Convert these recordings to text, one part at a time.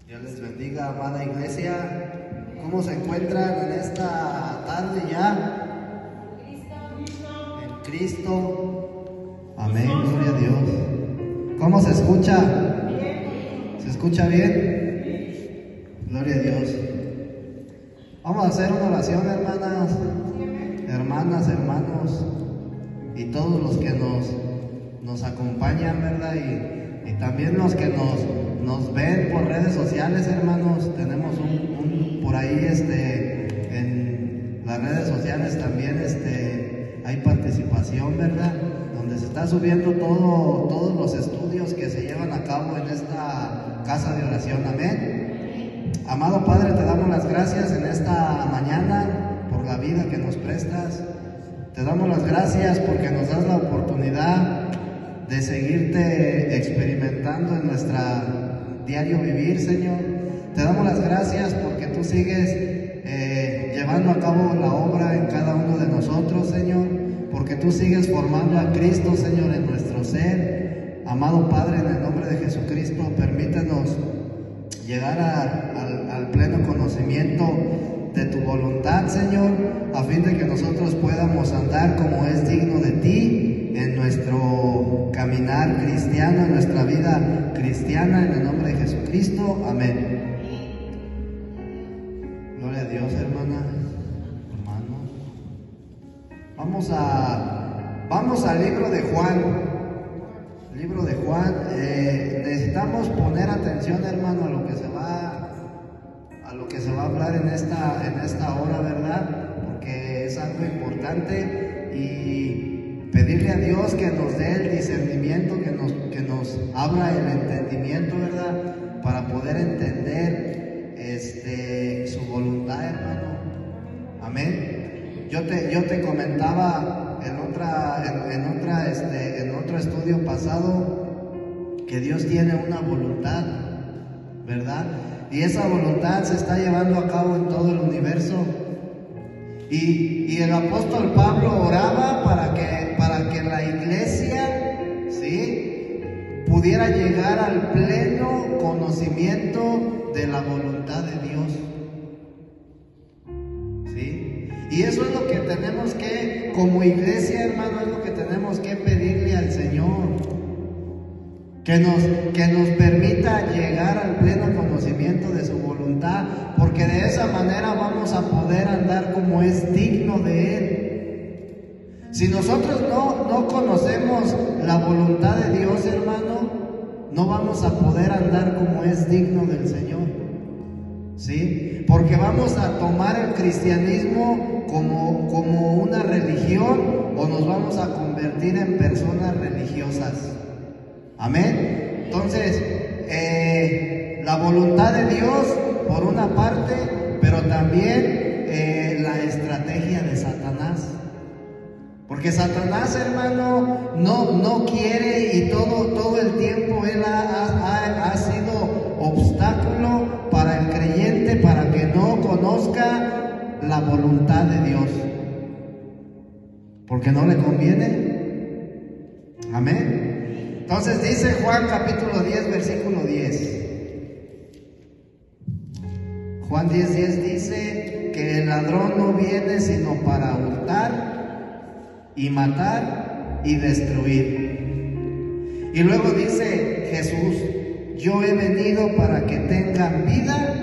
Dios les bendiga, amada iglesia. ¿Cómo se encuentran en esta tarde ya? En Cristo. Amén, gloria a Dios. ¿Cómo se escucha? ¿Se escucha bien? Gloria a Dios. Vamos a hacer una oración, hermanas, hermanos, y todos los que nos acompañan, ¿verdad? Y también los que nos ven por redes sociales, hermanos. Tenemos por ahí en las redes sociales también hay participación, ¿verdad? Donde se está subiendo todos los estudios que se llevan a cabo en esta casa de oración. Amén. Amado Padre, te damos las gracias en esta mañana por la vida que nos prestas. Te damos las gracias porque nos das la oportunidad de seguirte experimentando en nuestra diario vivir, Señor. Te damos las gracias porque tú sigues llevando a cabo la obra en cada uno de nosotros, Señor, porque tú sigues formando a Cristo, Señor, en nuestro ser. Amado Padre, en el nombre de Jesucristo, permítenos llegar al pleno conocimiento de tu voluntad, Señor, a fin de que nosotros podamos andar como es digno de ti en nuestro caminar cristiano, en nuestra vida cristiana, en el nombre de Jesucristo. Amén. Gloria a Dios, hermanas, hermanos. Vamos al libro de Juan. Libro de Juan. Necesitamos poner atención, hermano, a lo que se va a hablar en esta hora, ¿verdad? Porque es algo importante, y pedirle a Dios que nos dé el discernimiento, que nos abra el entendimiento, ¿verdad? Para poder entender su voluntad, hermano. Amén. Yo te comentaba en otro estudio pasado que Dios tiene una voluntad, ¿verdad? Y esa voluntad se está llevando a cabo en todo el universo. Y el apóstol Pablo oraba para que la iglesia, ¿sí?, pudiera llegar al pleno conocimiento de la voluntad de Dios, ¿sí? Y eso es lo que tenemos que, como iglesia, hermano, es lo que tenemos que pedirle al Señor. Que nos permita llegar al pleno conocimiento de su voluntad, porque de esa manera vamos a poder andar como es digno de Él. Si nosotros no conocemos la voluntad de Dios, hermano, no vamos a poder andar como es digno del Señor, ¿sí? Porque vamos a tomar el cristianismo como una religión, o nos vamos a convertir en personas religiosas. Amén. Entonces, la voluntad de Dios por una parte, pero también la estrategia de Satanás. Porque Satanás, hermano, no quiere, y todo el tiempo él ha sido obstáculo para el creyente, para que no conozca la voluntad de Dios. Porque no le conviene. Amén. Entonces dice Juan capítulo 10, versículo 10. Juan 10:10 dice que el ladrón no viene sino para hurtar y matar y destruir. Y luego dice Jesús: yo he venido para que tengan vida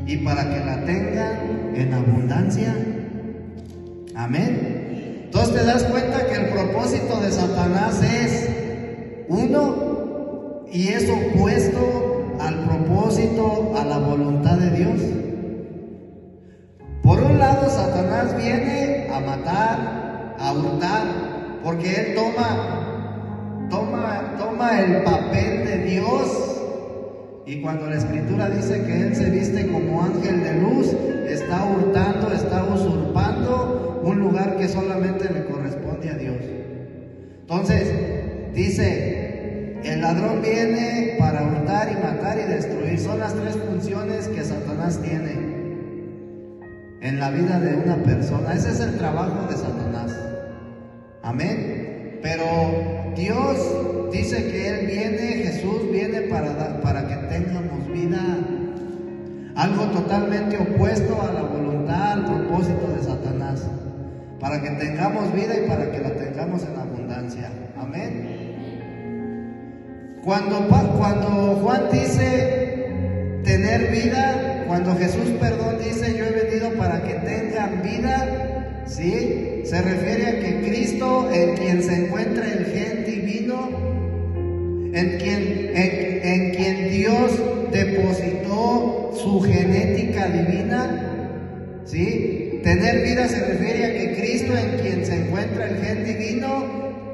y para que la tengan en abundancia. Amén. Entonces te das cuenta que el propósito de Satanás es uno, y es opuesto al propósito, a la voluntad de Dios. Por un lado, Satanás viene a matar, a hurtar, porque él toma el papel de Dios. Y cuando la Escritura dice que él se viste como ángel de luz, está hurtando, está usurpando un lugar que solamente le corresponde a Dios. Entonces, dice: el ladrón viene para hurtar y matar y destruir. Son las tres funciones que Satanás tiene en la vida de una persona. Ese es el trabajo de Satanás. Amén. Pero Dios dice que Él viene, Jesús viene para que tengamos vida algo totalmente opuesto a la voluntad, al propósito de Satanás, para que tengamos vida y para que la tengamos en abundancia. Amén. Cuando Juan dice tener vida, cuando Jesús, dice yo he venido para que tengan vida, ¿sí? Se refiere a que Cristo, en quien se encuentra el gen divino, en quien Dios depositó su genética divina, ¿sí? Tener vida se refiere a que Cristo, en quien se encuentra el gen divino,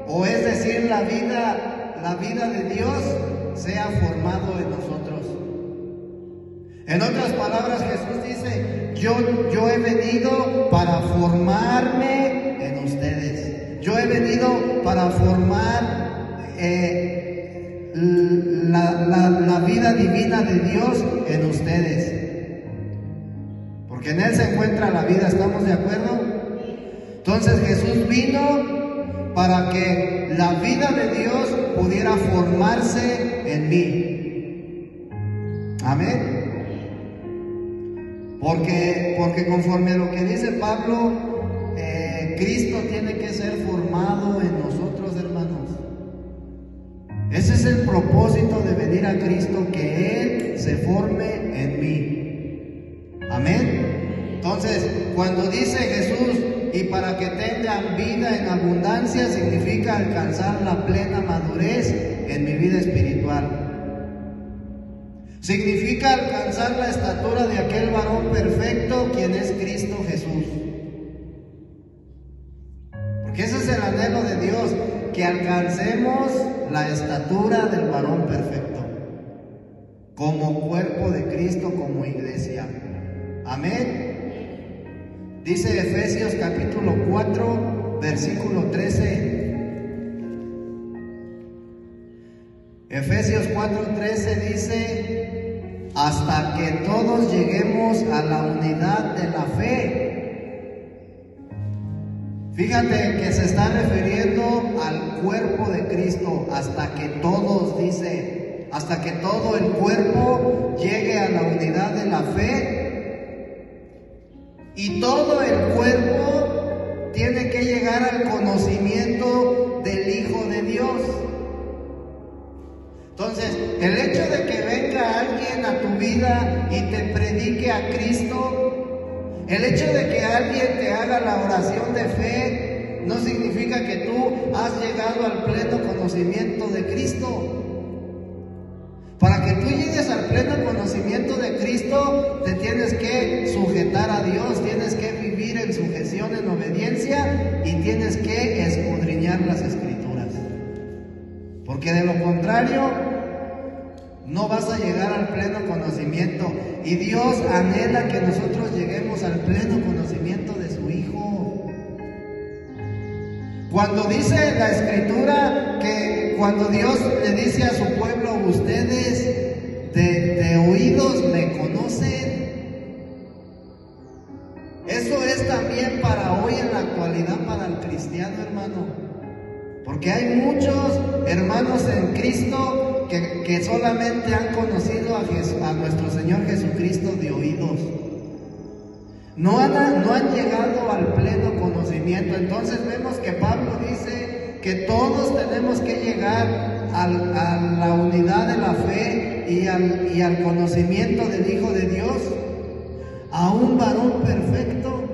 o es decir, la vida de Dios, sea formado en nosotros. En otras palabras, Jesús dice, yo he venido para formarme en ustedes. Yo he venido para formar la vida divina de Dios en ustedes. Porque en Él se encuentra la vida, ¿estamos de acuerdo? Entonces Jesús vino para que la vida de Dios pudiera formarse en mí. Amén. Porque conforme a lo que dice Pablo, Cristo tiene que ser formado en nosotros, hermanos. Ese es el propósito de venir a Cristo, que Él se forme en mí. Amén. Entonces, cuando dice Jesús, y para que tengan vida en abundancia, significa alcanzar la plena madurez en mi vida espiritual. Significa alcanzar la estatura de aquel varón perfecto, quien es Cristo Jesús. Porque ese es el anhelo de Dios, que alcancemos la estatura del varón perfecto, como cuerpo de Cristo, como iglesia. Amén. Dice Efesios capítulo 4, versículo 13. Efesios 4:13 dice, hasta que todos lleguemos a la unidad de la fe. Fíjate que se está refiriendo al cuerpo de Cristo, hasta que todos, dice, hasta que todo el cuerpo llegue a la unidad de la fe. Y todo el cuerpo tiene que llegar al conocimiento del Hijo de Dios. Entonces, el hecho de que venga alguien a tu vida y te predique a Cristo, el hecho de que alguien te haga la oración de fe, no significa que tú has llegado al pleno conocimiento de Cristo. Para que tú llegues al pleno conocimiento de Cristo, te tienes que sujetar a Dios, tienes que vivir en sujeción, en obediencia, y tienes que escudriñar las Escrituras. Porque de lo contrario, no vas a llegar al pleno conocimiento. Y Dios anhela que nosotros lleguemos al pleno conocimiento de su Hijo. Cuando dice la Escritura que cuando Dios le dice a su pueblo, ustedes de oídos me conocen, eso es también para hoy en la actualidad, para el cristiano, hermano. Porque hay muchos hermanos en Cristo que solamente han conocido a nuestro Señor Jesucristo de oídos. No han llegado al pleno conocimiento. Entonces vemos que Pablo dice que todos tenemos que llegar a la unidad de la fe y al conocimiento del Hijo de Dios, a un varón perfecto.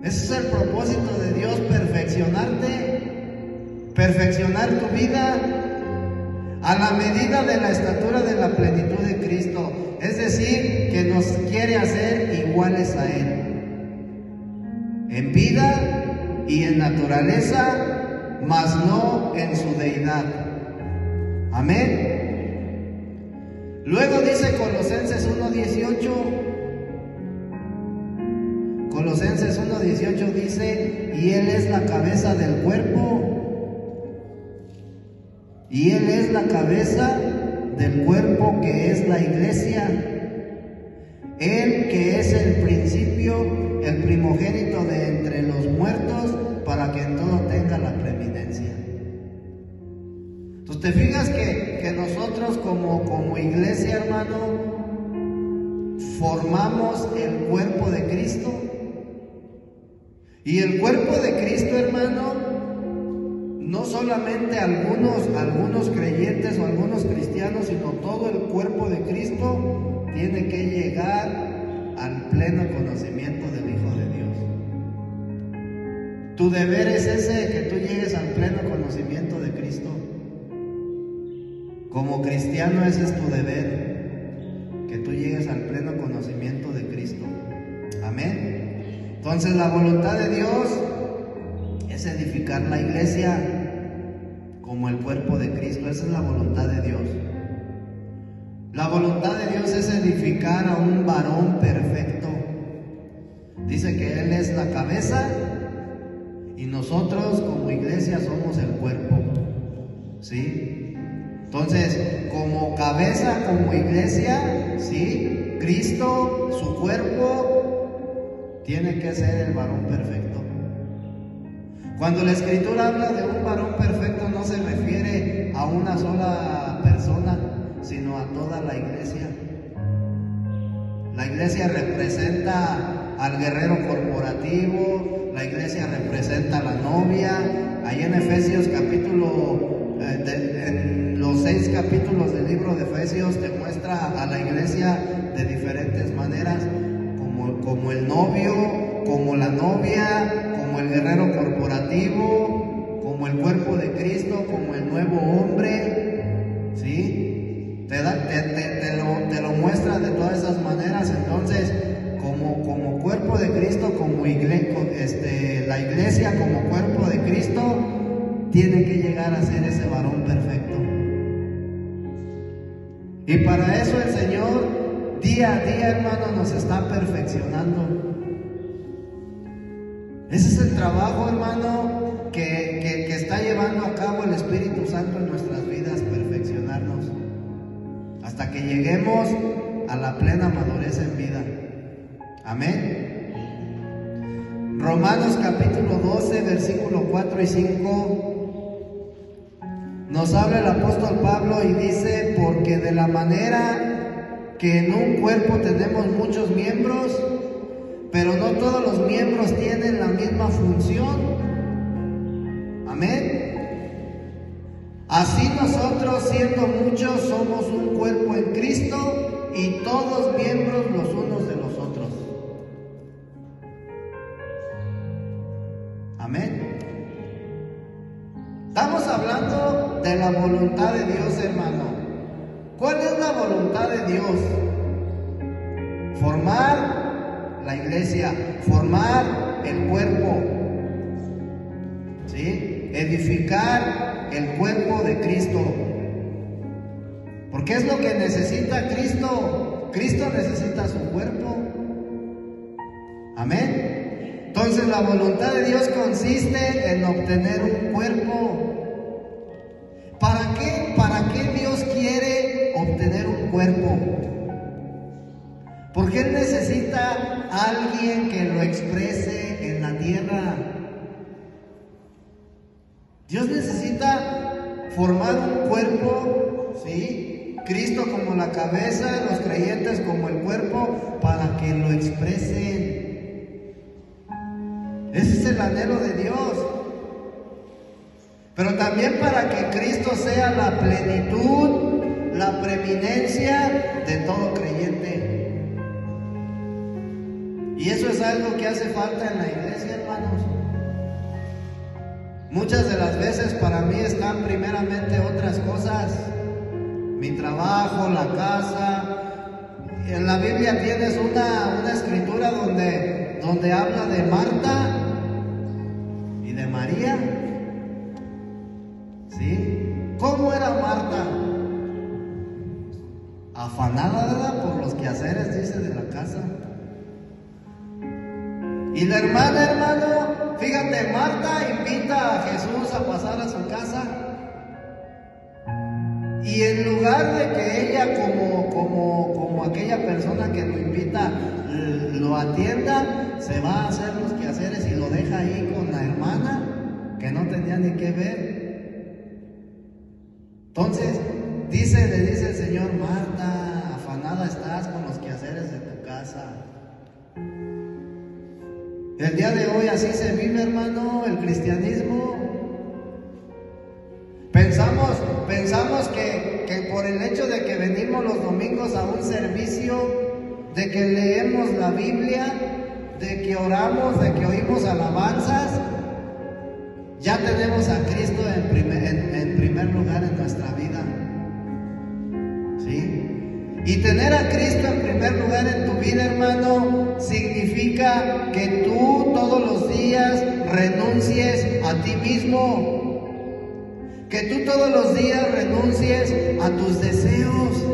Ese es el propósito de Dios, perfeccionar tu vida a la medida de la estatura de la plenitud de Cristo. Es decir, que nos quiere hacer iguales a Él, en vida y en naturaleza, mas no en su deidad. Amén. Luego dice Colosenses 1:18. Colosenses 1:18 dice, y Él es la cabeza del cuerpo. Y Él es la cabeza del cuerpo, que es la iglesia. Él que es el principio, el primogénito de entre los muertos, para que en todo tenga la preeminencia. Entonces te fijas que nosotros como iglesia, hermano, formamos el cuerpo de Cristo. Y el cuerpo de Cristo, hermano, no solamente algunos creyentes o algunos cristianos, sino todo el cuerpo de Cristo tiene que llegar al pleno conocimiento del Hijo de Dios. Tu deber es ese, que tú llegues al pleno conocimiento de Cristo. Como cristiano ese es tu deber, que tú llegues al pleno conocimiento de Cristo. Amén. Entonces la voluntad de Dios es edificar la iglesia como el cuerpo de Cristo. Esa es la voluntad de Dios. La voluntad de Dios es edificar a un varón perfecto. Dice que Él es la cabeza y nosotros como iglesia somos el cuerpo. ¿Sí? Entonces, como cabeza, como iglesia, ¿sí? Cristo, su cuerpo, tiene que ser el varón perfecto. Cuando la Escritura habla de un varón perfecto, no se refiere a una sola persona, sino a toda la iglesia. La iglesia representa al guerrero corporativo, la iglesia representa a la novia. Ahí en Efesios en los 6 capítulos del libro de Efesios te muestra a la iglesia de diferentes maneras, como el novio, como la novia, como el guerrero corporativo, como el cuerpo de Cristo, como el nuevo hombre, ¿sí? Te lo muestra de todas esas maneras. Entonces, como cuerpo de Cristo, como la iglesia como cuerpo de Cristo, tiene que llegar a ser ese varón perfecto. Y para eso el Señor, día a día, hermano, nos está perfeccionando. Ese es el trabajo, hermano, que está llevando a cabo el Espíritu Santo en nuestras vidas, perfeccionarnos, hasta que lleguemos a la plena madurez en vida. Amén. Romanos capítulo 12, versículo 4 y 5, nos habla el apóstol Pablo y dice: porque de la manera que en un cuerpo tenemos muchos miembros, pero no todos los miembros tienen la misma función. Amén. Así nosotros, siendo muchos, somos un cuerpo en Cristo y todos miembros los unos de los otros. Amén. Estamos hablando de la voluntad de Dios, hermano. ¿Cuál es la voluntad de Dios? Formar la iglesia, formar el cuerpo, ¿sí? Edificar el cuerpo de Cristo. Porque es lo que necesita Cristo. Cristo necesita su cuerpo. Amén. Entonces la voluntad de Dios consiste en obtener un cuerpo. ¿Para qué? ¿Para qué Dios quiere obtener un cuerpo? Porque Él necesita a alguien que lo exprese en la tierra. Dios necesita formar un cuerpo, ¿sí? Cristo como la cabeza, los creyentes como el cuerpo, para que lo expresen. Ese es el anhelo de Dios. Pero también para que Cristo sea la plenitud, la preeminencia de todo creyente. Y eso es algo que hace falta en la iglesia, hermanos. Muchas de las veces para mí están primeramente otras cosas: mi trabajo, la casa. En la Biblia tienes una escritura donde habla de Marta y de María. ¿Sí? ¿Cómo era Marta? Afanada, ¿verdad?, por los quehaceres, dice, de la casa. Y la hermana, hermano, fíjate, Marta invita a Jesús a pasar a su casa. Y en lugar de que ella, como aquella persona que lo invita, lo atienda, se va a hacer los quehaceres y lo deja ahí con la hermana, que no tenía ni qué ver. Entonces, le dice el Señor: Marta, afanada transformada estás con los quehaceres de tu casa. El día de hoy así se vive, hermano, el cristianismo. Pensamos que por el hecho de que venimos los domingos a un servicio, de que leemos la Biblia, de que oramos, de que oímos alabanzas, ya tenemos a Cristo en primer lugar en nuestra vida. ¿Sí? Y tener a Cristo en primer lugar en tu vida, hermano, significa que tú todos los días renuncies a ti mismo. Que tú todos los días renuncies a tus deseos.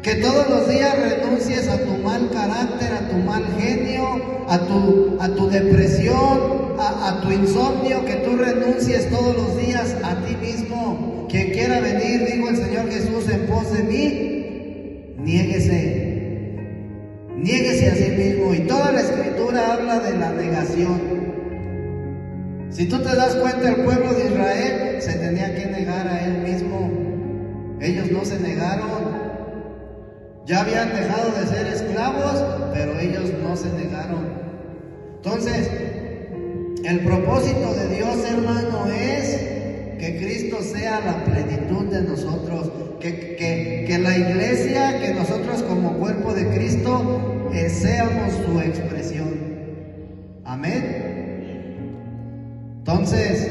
Que todos los días renuncies a tu mal carácter, a tu mal genio, a tu depresión, a tu insomnio. Que tú renuncies todos los días a ti mismo. Quien quiera venir, dijo el Señor Jesús, en pos de mí, niéguese. Niéguese a sí mismo. Y toda la Escritura habla de la negación. Si tú te das cuenta, el pueblo de Israel se tenía que negar a él mismo. Ellos no se negaron. Ya habían dejado de ser esclavos, pero ellos no se negaron. Entonces, el propósito de Dios, hermano, es que Cristo sea la plenitud de nosotros. Que la iglesia, que nosotros como cuerpo de Cristo, seamos su expresión. Amén. Entonces,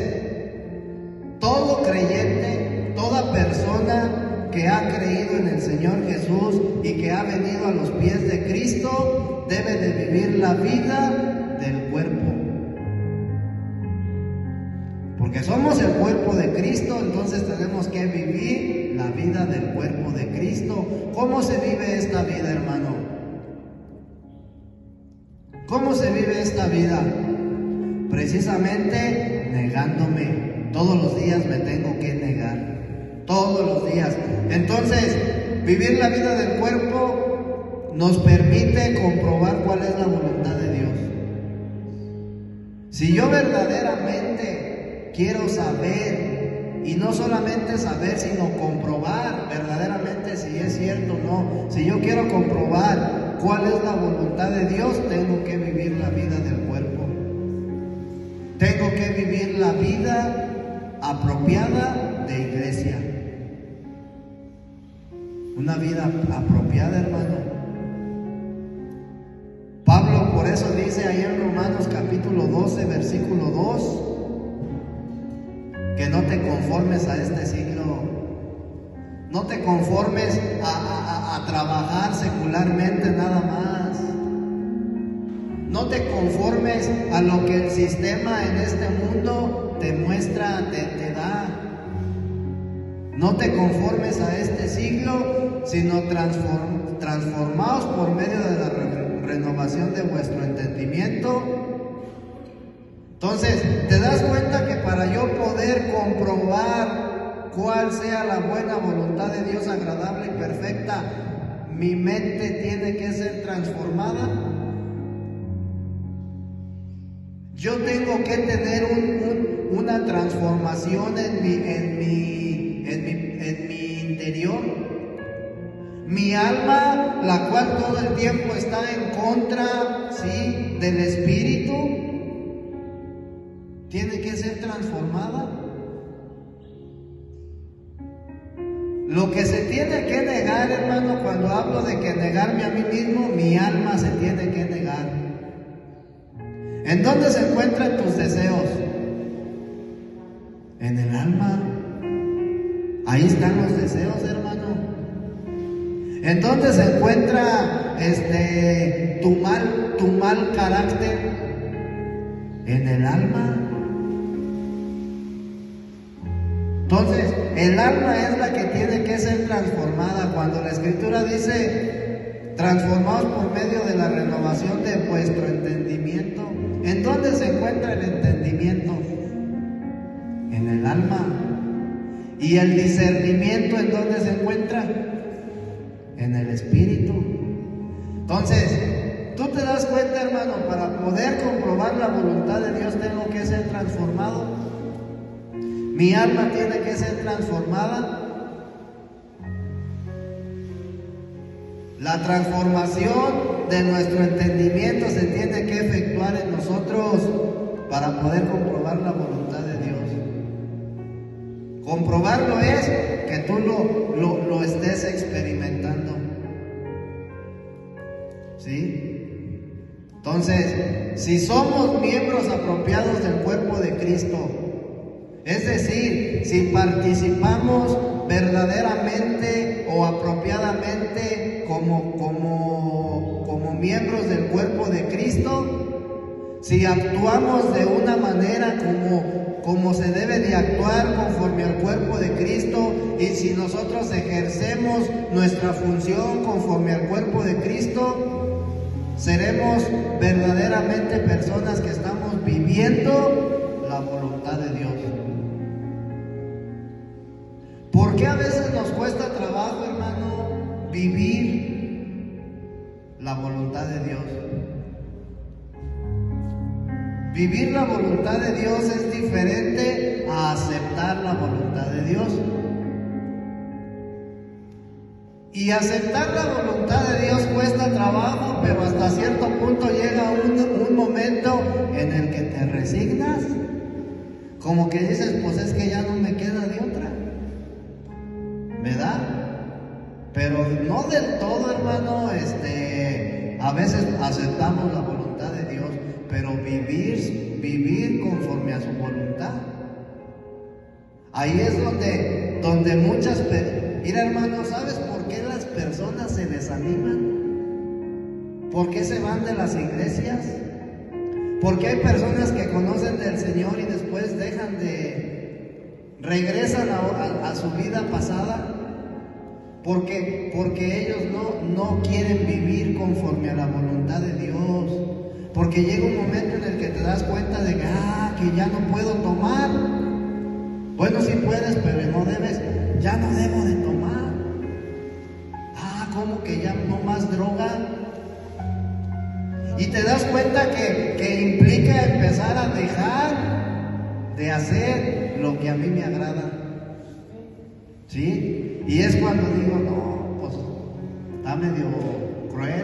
todo creyente, toda persona que ha creído en el Señor Jesús y que ha venido a los pies de Cristo, debe de vivir la vida del cuerpo. Porque somos el cuerpo de Cristo, entonces tenemos que vivir la vida del cuerpo de Cristo. ¿Cómo se vive esta vida, hermano? ¿Cómo se vive esta vida? Precisamente negándome. Todos los días me tengo que negar. Todos los días. Entonces, vivir la vida del cuerpo nos permite comprobar cuál es la voluntad de Dios. Si yo verdaderamente quiero saber, y no solamente saber, sino comprobar verdaderamente si es cierto o no, si yo quiero comprobar cuál es la voluntad de Dios, tengo que vivir la vida del cuerpo. Tengo que vivir la vida apropiada de iglesia. Una vida apropiada, hermano. Pablo por eso dice ahí en Romanos capítulo 12, versículo 2, que no te conformes a este siglo. No te conformes a trabajar secularmente nada más. No te conformes a lo que el sistema en este mundo te muestra, te da. No te conformes a este siglo, sino transformaos por medio de la renovación de vuestro entendimiento. Entonces, te das cuenta que para yo poder comprobar cuál sea la buena voluntad de Dios, agradable y perfecta, mi mente tiene que ser transformada. Yo tengo que tener una transformación en mi interior. Mi alma, la cual todo el tiempo está en contra, ¿sí?, del espíritu, tiene que ser transformada. Lo que se tiene que negar, hermano, cuando hablo de que negarme a mí mismo, mi alma se tiene que negar. ¿En dónde se encuentran tus deseos? En el alma. Ahí están los deseos, hermano. ¿En dónde se encuentra tu mal carácter? En el alma. Entonces, el alma es la que tiene que ser transformada. Cuando la Escritura dice, transformaos por medio de la renovación de vuestro entendimiento. ¿En dónde se encuentra el entendimiento? En el alma. ¿Y el discernimiento en dónde se encuentra? En el espíritu. Entonces, tú te das cuenta, hermano, para poder comprobar la voluntad de Dios tengo que ser transformado. Mi alma tiene que ser transformada. La transformación de nuestro entendimiento se tiene que efectuar en nosotros para poder comprobar la voluntad de Dios. Comprobarlo es que tú lo estés experimentando. ¿Sí? Entonces, si somos miembros apropiados del cuerpo de Cristo, es decir, si participamos verdaderamente o apropiadamente como miembros del cuerpo de Cristo, si actuamos de una manera como se debe de actuar conforme al cuerpo de Cristo, y si nosotros ejercemos nuestra función conforme al cuerpo de Cristo, seremos verdaderamente personas que estamos viviendo la voluntad de Dios. ¿Por qué a veces nos cuesta trabajo, hermano, vivir la voluntad de Dios? Vivir la voluntad de Dios es diferente a aceptar la voluntad de Dios. Y aceptar la voluntad de Dios cuesta trabajo, pero hasta cierto punto llega un momento en el que te resignas. Como que dices, pues es que ya no me queda de otra, ¿verdad? Pero no del todo, hermano. A veces aceptamos la voluntad de Dios, pero vivir conforme a su voluntad. Ahí es donde muchas... Mira, hermano, ¿sabes por qué las personas se desaniman? ¿Por qué se van de las iglesias? ¿Por qué hay personas que conocen del Señor y después regresan a su vida pasada? Porque ellos no quieren vivir conforme a la voluntad de Dios. Porque llega un momento en el que te das cuenta de que ya no puedo tomar. Bueno, sí puedes, pero no debes. Ya no debo de tomar. ¿Cómo que ya no más droga? Y te das cuenta que implica empezar a dejar de hacer lo que a mí me agrada. ¿Sí? Y es cuando digo, no, pues está medio cruel.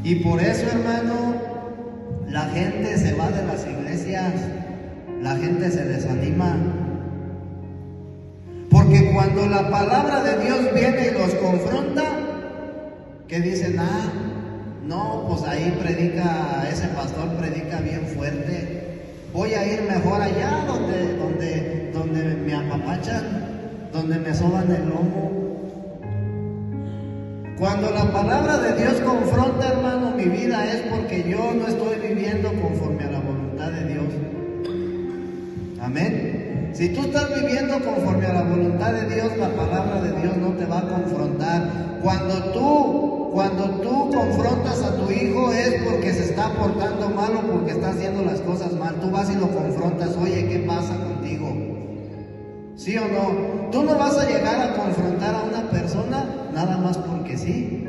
Y por eso, hermano, la gente se va de las iglesias, la gente se desanima. Porque cuando la palabra de Dios viene y los confronta, que dicen, no, pues ahí ese pastor predica bien fuerte, voy a ir mejor allá donde me apapachan, donde me soban el lomo. Cuando la palabra de Dios confronta, hermano, mi vida es porque yo no estoy viviendo conforme a la voluntad de Dios. Amén. Si tú estás viviendo conforme a la voluntad de Dios, la palabra de Dios no te va a confrontar. Cuando tú confrontas a tu hijo es porque se está portando mal o porque está haciendo las cosas mal. Tú vas y lo confrontas, oye, ¿qué pasa contigo? ¿Sí o no? Tú no vas a llegar a confrontar a una persona nada más porque sí.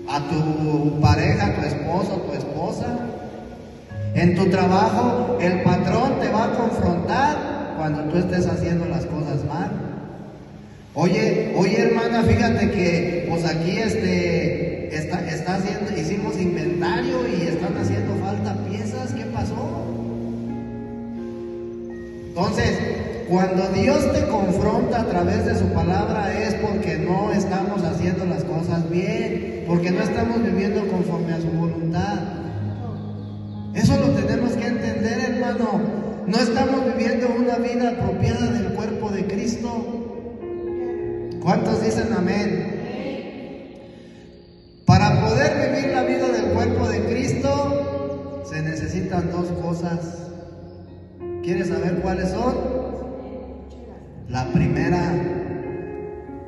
A tu pareja, a tu esposo, a tu esposa. En tu trabajo, el patrón te va a confrontar cuando tú estés haciendo las cosas mal. Oye, hermana, fíjate que pues aquí hicimos inventario y están haciendo falta piezas. ¿Qué pasó? Entonces, cuando Dios te confronta a través de su palabra es porque no estamos haciendo las cosas bien, porque no estamos viviendo conforme a su voluntad. Eso lo tenemos que entender, hermano. No estamos viviendo una vida apropiada del cuerpo de Cristo. ¿Cuántos dicen amén? Para poder vivir la vida del cuerpo de Cristo se necesitan dos cosas. ¿Quieres saber cuáles son? La primera,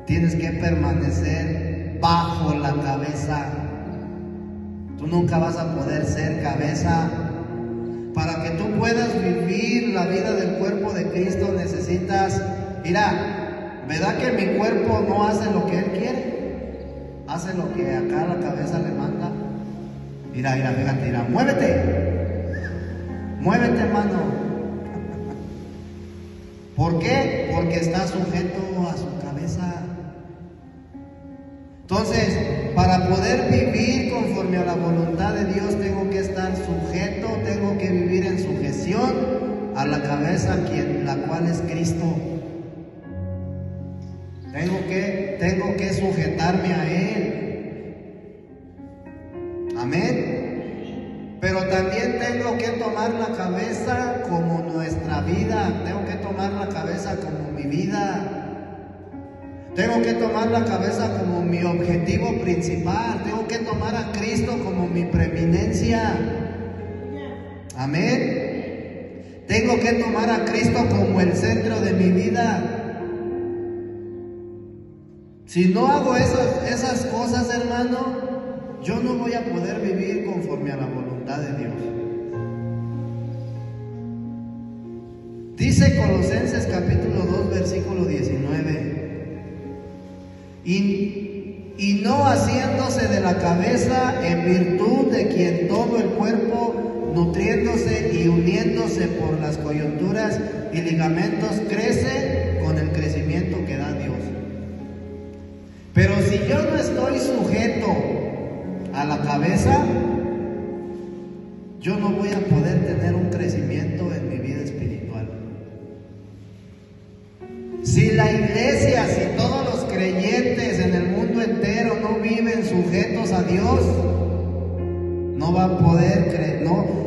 tienes que permanecer bajo la cabeza. Tú nunca vas a poder ser cabeza. Para que tú puedas vivir la vida del cuerpo de Cristo necesitas, mira, ¿verdad que mi cuerpo no hace lo que Él quiere? Hace lo que acá la cabeza le manda. Mira, fíjate, muévete, hermano. ¿Por qué? Porque está sujeto a su cabeza. Entonces, para poder vivir conforme a la voluntad de Dios, tengo que estar sujeto, tengo que vivir en sujeción a la cabeza, la cual es Cristo. Tengo que sujetarme a Él. Amén. Pero también tengo que tomar la cabeza como nuestra vida. Tengo que tomar la cabeza como mi vida. Tengo que tomar la cabeza como mi objetivo principal. Tengo que tomar a Cristo como mi preeminencia. Amén. Tengo que tomar a Cristo como el centro de mi vida. Si no hago esas cosas, hermano, yo no voy a poder vivir conforme a la voluntad de Dios. Dice Colosenses capítulo 2, versículo 19. Y no haciéndose de la cabeza, en virtud de quien todo el cuerpo, nutriéndose y uniéndose por las coyunturas y ligamentos, crece con el crecimiento que da Dios. Pero si yo no estoy sujeto a la cabeza, yo no voy a poder tener un crecimiento en mi vida espiritual. Si la iglesia, si todos los creyentes en el mundo entero no viven sujetos a Dios, no va a poder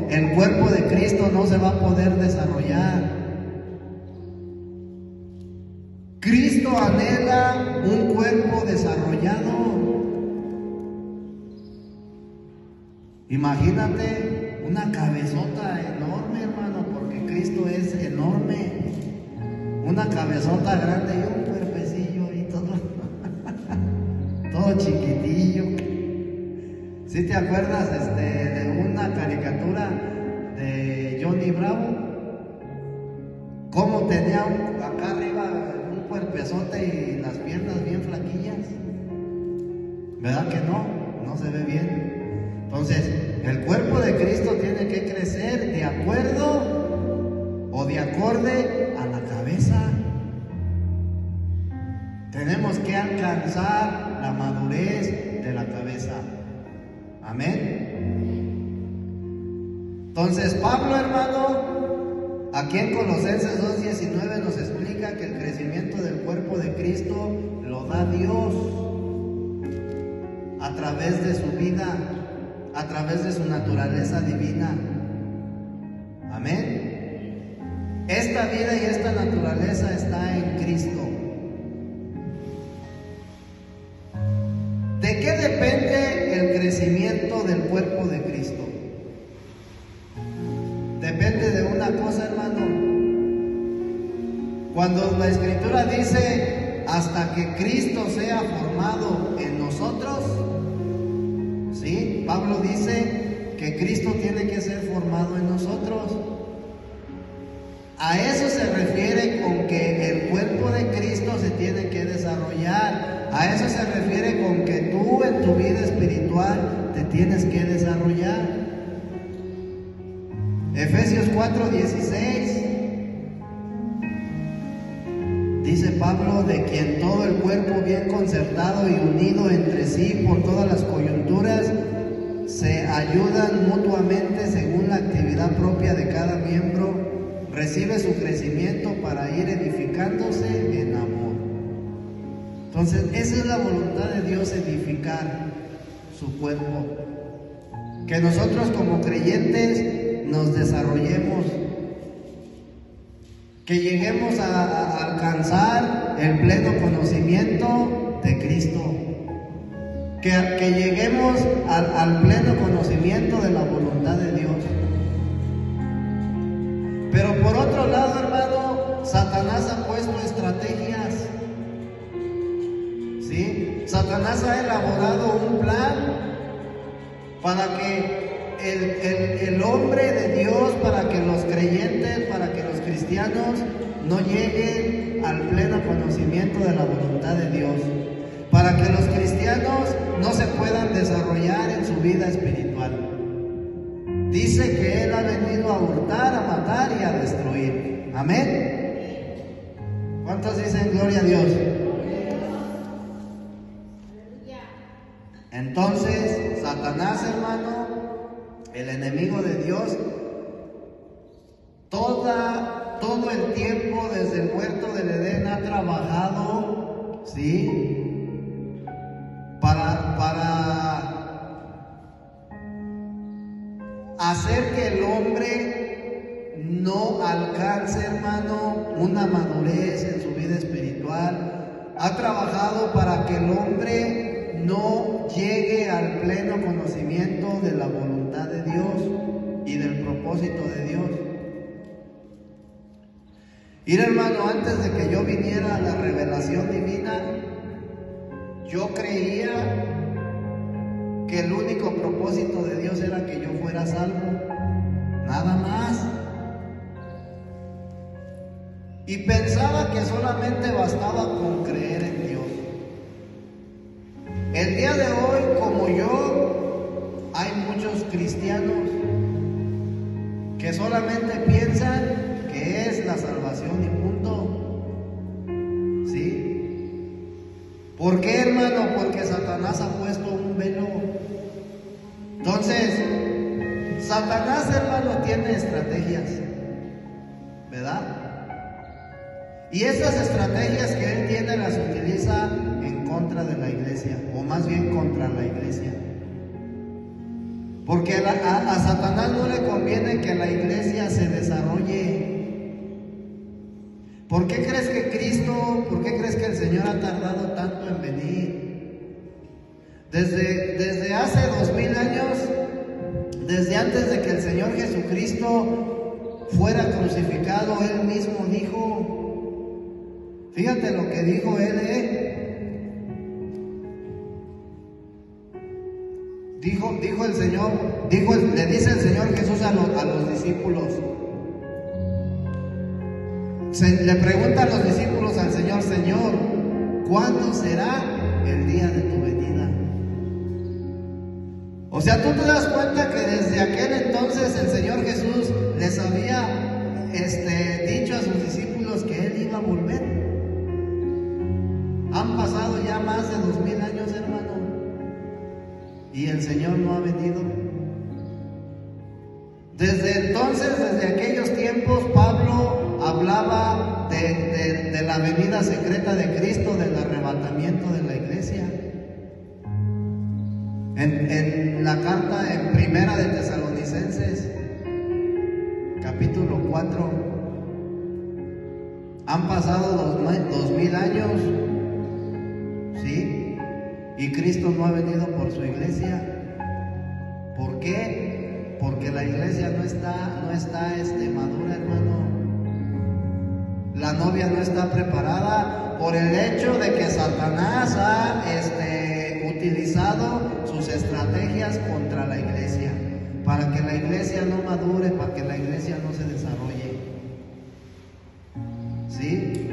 el cuerpo de Cristo no se va a poder desarrollar. Cristo anhela un cuerpo desarrollado. Imagínate una cabezota enorme, hermano, porque Cristo es enorme. Una cabezota grande y un cuerpecillo y todo, todo chiquitillo. ¿Sí te acuerdas de una caricatura de Johnny Bravo? Cómo tenía acá arriba un cuerpezote y las piernas bien flaquillas. ¿Verdad que no? No se ve bien. Entonces, el cuerpo de Cristo tiene que crecer de acuerdo o de acorde a la cabeza. Tenemos que alcanzar la madurez de la cabeza. Amén. Entonces, Pablo, hermano, aquí en Colosenses 2:19 nos explica que el crecimiento del cuerpo de Cristo lo da Dios a través de su vida, a través de su naturaleza divina. Amén. Esta vida y esta naturaleza está en Cristo. ¿De qué depende el crecimiento del cuerpo de Cristo? Depende de una cosa, hermano. Cuando la Escritura dice hasta que Cristo sea formado en nosotros, ¿sí? Pablo dice que Cristo tiene que ser formado en nosotros. A eso se refiere con que el cuerpo de Cristo se tiene que desarrollar. A eso se refiere con que tú en tu vida espiritual te tienes que desarrollar. Efesios 4:16 dice Pablo, de quien todo el cuerpo bien concertado y unido entre sí por todas las coyunturas se ayudan mutuamente según la actividad propia de cada miembro, recibe su crecimiento para ir edificándose en amor. Entonces, esa es la voluntad de Dios, edificar su cuerpo. Que nosotros como creyentes nos desarrollemos, que lleguemos a alcanzar el pleno conocimiento de Cristo, que lleguemos al pleno conocimiento de la voluntad de Dios. Pero por otro lado, hermano, Satanás ha puesto estrategias. ¿Sí? Satanás ha elaborado un plan para que el hombre de Dios, para que los creyentes, para que los cristianos no lleguen al pleno conocimiento de la voluntad de Dios, para que los cristianos no se puedan desarrollar en su vida espiritual. Dice que Él ha venido a hurtar, a matar y a destruir. Amén. ¿Cuántos dicen gloria a Dios? Entonces, Satanás, hermano, el enemigo de Dios, todo el tiempo desde el huerto del Edén ha trabajado, ¿sí?, para hacer que el hombre no alcance, hermano, una madurez en su vida espiritual. Ha trabajado para que el hombre no llegue al pleno conocimiento de la voluntad de Dios y del propósito de Dios. Mira, hermano, antes de que yo viniera a la revelación divina, yo creía que el único propósito de Dios era que yo fuera salvo, nada más. Y pensaba que solamente bastaba con creer en Dios. El día de hoy, como yo, hay muchos cristianos que solamente piensan que es la salvación y punto. ¿Sí? ¿Por qué, hermano? Porque Satanás ha puesto un velo. Entonces, Satanás, hermano, tiene estrategias, ¿verdad? Y esas estrategias que él tiene las utiliza en contra de la iglesia, o más bien contra la iglesia. Porque a Satanás no le conviene que la iglesia se desarrolle. ¿Por qué crees que el Señor ha tardado tanto en venir? Desde hace 2000 años, desde antes de que el Señor Jesucristo fuera crucificado, Él mismo dijo, fíjate lo que dijo Él, dijo el Señor, le dice el Señor Jesús a los discípulos. Le preguntan los discípulos al Señor: Señor, ¿cuándo será el día de tu venida? O sea, tú te das cuenta que desde aquel entonces el Señor Jesús les había dicho a sus discípulos que Él iba a volver. Han pasado ya más de 2000 años, hermano, y el Señor no ha venido. Desde entonces, desde aquellos tiempos, Pablo hablaba de la venida secreta de Cristo, del arrebatamiento de la iglesia. En la carta en Primera de Tesalonicenses, capítulo 4, han pasado 2000 años, ¿sí? Y Cristo no ha venido por su iglesia. ¿Por qué? Porque la iglesia no está madura, hermano. La novia no está preparada por el hecho de que Satanás ha utilizado sus estrategias contra la iglesia, para que la iglesia no madure, para que la iglesia no se desarrolle. ¿Sí?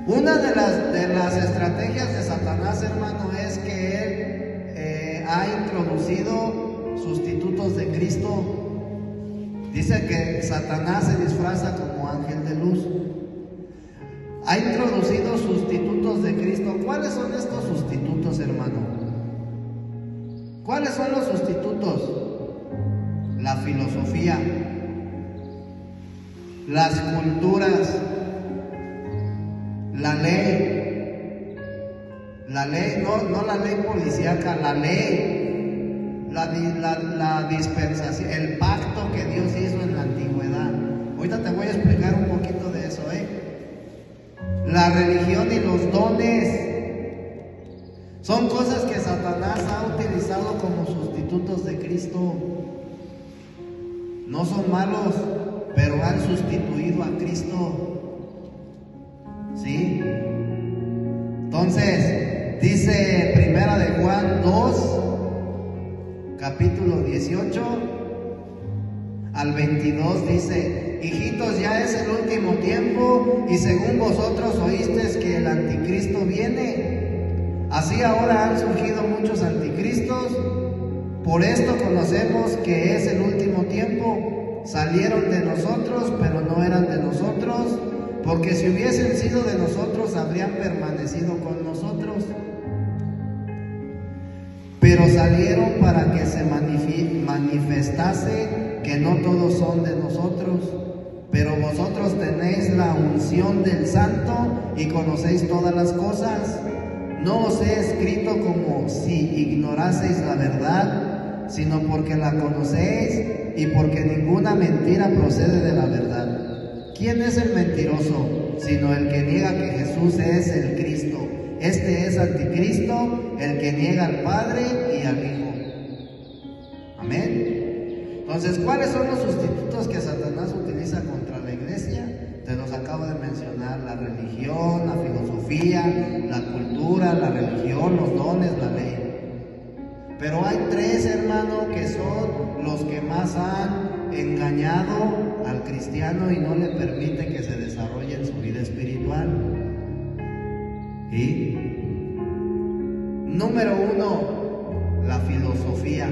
Una de las estrategias de Satanás, hermano, es que él ha introducido sustitutos de Cristo. Dice que Satanás se disfraza como ángel de luz. Ha introducido sustitutos de Cristo. ¿Cuáles son estos sustitutos, hermano? ¿Cuáles son los sustitutos? La filosofía, las culturas, la ley, no la ley policíaca, la ley, la dispensación, el pacto que Dios hizo en la antigüedad. Ahorita te voy a explicar un poquito de eso, La religión y los dones son cosas que Satanás ha utilizado como sustitutos de Cristo. No son malos, pero han sustituido a Cristo. ¿Sí? Entonces, dice Primera de Juan 2, capítulo 18 al 22, dice: hijitos, ya es el último tiempo, y según vosotros oísteis que el anticristo viene, así ahora han surgido muchos anticristos. Por esto conocemos que es el último tiempo. Salieron de nosotros, pero no eran de nosotros, porque si hubiesen sido de nosotros, habrían permanecido con nosotros. pero salieron para que se manifestase que no todos son de nosotros. Pero vosotros tenéis la unción del Santo y conocéis todas las cosas. No os he escrito como si ignoraseis la verdad, sino porque la conocéis y porque ninguna mentira procede de la verdad. ¿Quién es el mentiroso? Sino el que niega que Jesús es el Cristo. Este es anticristo, el que niega al Padre y al Hijo. Amén. Entonces, ¿cuáles son los sustitutos que Satanás utiliza contra la iglesia? Te los acabo de mencionar: la religión, la filosofía, la cultura, la religión, los dones, la ley. Pero hay tres, hermano, que son los que más han engañado al cristiano y no le permiten que se desarrolle en su vida espiritual. ¿Y? Número uno, la filosofía.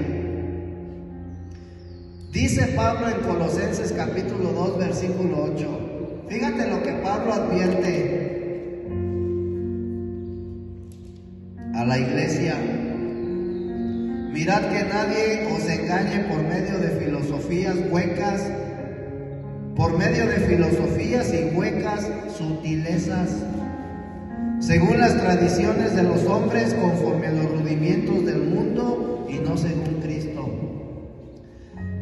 Dice Pablo en Colosenses capítulo 2, versículo 8. Fíjate lo que Pablo advierte a la iglesia: mirad que nadie os engañe por medio de filosofías huecas, y huecas sutilezas, según las tradiciones de los hombres, conforme a los rudimientos del mundo y no según Cristo.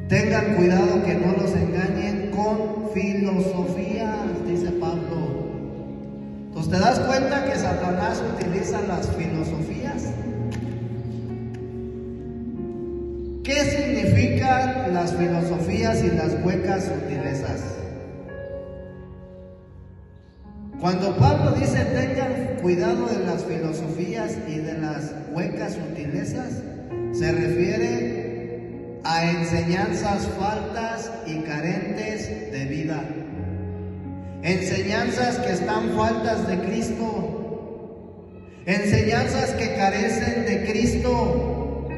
Tengan cuidado que no los engañen con filosofías, dice Pablo. Entonces, ¿te das cuenta que Satanás utiliza las filosofías? ¿Qué significan las filosofías y las huecas sutilezas? Cuando Pablo dice tengan cuidado de las filosofías y de las huecas sutilezas, se refiere a enseñanzas faltas y carentes de vida, enseñanzas que están faltas de Cristo, enseñanzas que carecen de Cristo.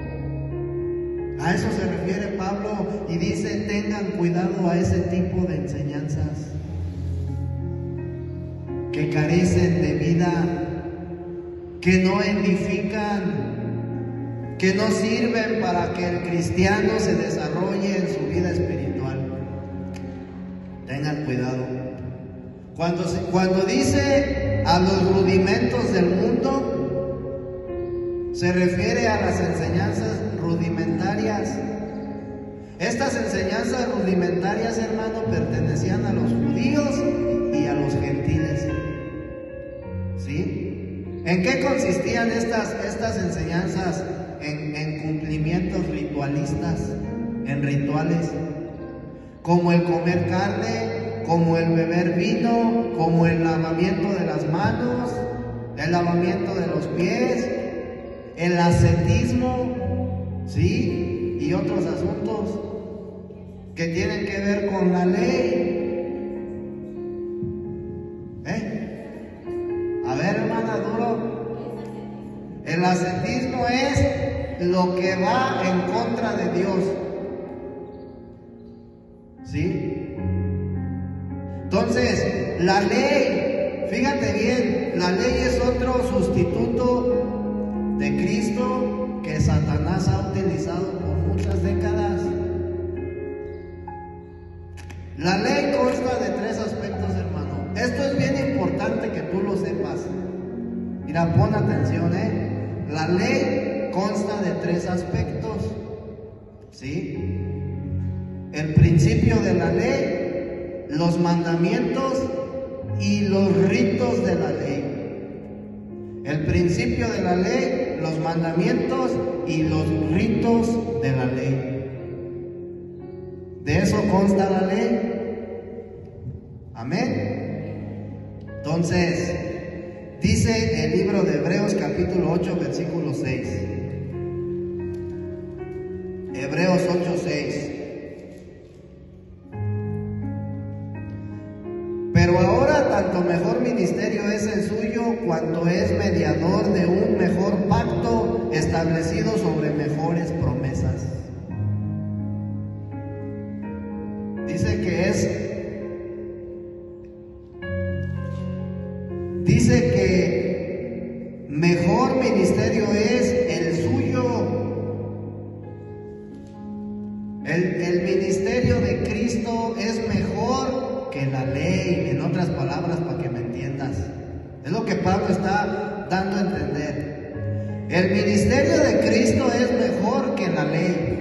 A eso se refiere Pablo y dice tengan cuidado a ese tipo de enseñanzas que carecen de vida, que no edifican, que no sirven para que el cristiano se desarrolle en su vida espiritual. Tengan cuidado. Cuando dice a los rudimentos del mundo, se refiere a las enseñanzas rudimentarias. Estas enseñanzas rudimentarias, hermano, pertenecían a los judíos y a los gentiles. ¿Sí? ¿En qué consistían estas enseñanzas? En cumplimientos ritualistas, en rituales, como el comer carne, como el beber vino, como el lavamiento de las manos, el lavamiento de los pies, el ascetismo, ¿sí? Y otros asuntos que tienen que ver con la ley. A ver, hermana, duro. El ascetismo es lo que va en contra de Dios. ¿Sí? Entonces, la ley, fíjate bien, la ley es otro sustituto de Cristo que Satanás ha utilizado por muchas décadas. La ley consta de tres aspectos, hermano. Esto es bien importante que tú lo sepas. Mira, pon atención, La ley consta de tres aspectos, ¿sí? El principio de la ley, los mandamientos y los ritos de la ley. El principio de la ley, los mandamientos y los ritos de la ley. De eso consta la ley. Amén. Entonces, dice el libro de Hebreos capítulo 8, versículo 6. Hebreos 8, 6. Pero ahora tanto mejor ministerio es el suyo, cuanto es mediador de un mejor pacto establecido sobre mejores promesas. Dice que mejor ministerio es el suyo, ministerio de Cristo es mejor que la ley. En otras palabras, para que me entiendas, es lo que Pablo está dando a entender. El ministerio de Cristo es mejor que la ley,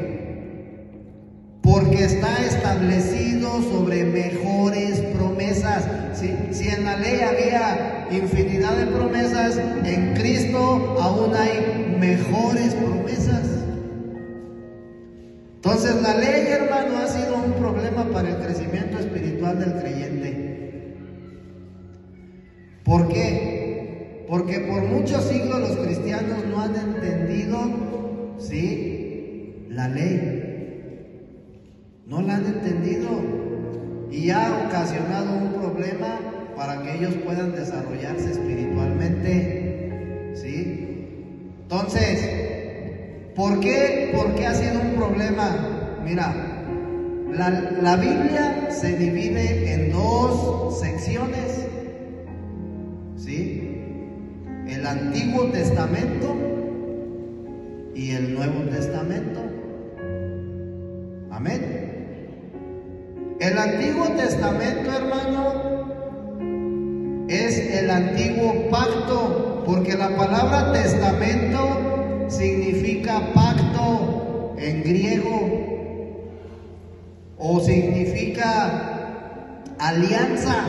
porque está establecido sobre mejores promesas. Si en la ley había infinidad de promesas, en Cristo aún hay mejores promesas. Entonces la ley, hermano, ha sido un problema para el crecimiento espiritual del creyente. ¿Por qué? Porque por muchos siglos los cristianos no han entendido, ¿sí?, la ley. No la han entendido y ha ocasionado un problema para que ellos puedan desarrollarse espiritualmente, ¿sí? Entonces, ¿por qué? ¿Por qué ha sido un problema? Mira, la Biblia se divide en dos secciones, ¿sí? El Antiguo Testamento y el Nuevo Testamento. Amén. El Antiguo Testamento, hermano, es el antiguo pacto, porque la palabra testamento significa pacto en griego, o significa alianza.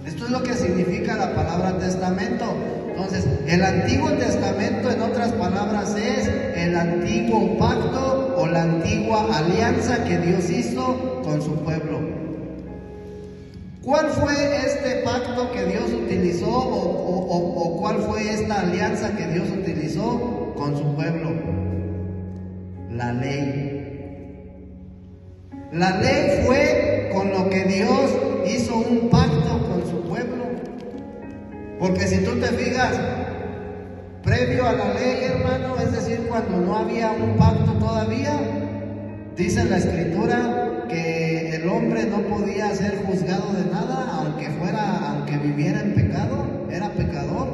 Esto es lo que significa la palabra testamento. Entonces, el Antiguo Testamento, en otras palabras, es el antiguo pacto o la antigua alianza que Dios hizo con su pueblo. ¿Cuál fue este pacto que Dios utilizó o cuál fue esta alianza que Dios utilizó con su pueblo? La ley. La ley fue con lo que Dios hizo un pacto con su pueblo. Porque si tú te fijas, previo a la ley, hermano, es decir, cuando no había un pacto todavía, dice la Escritura que el hombre no podía ser juzgado de nada, aunque viviera en pecado, era pecador.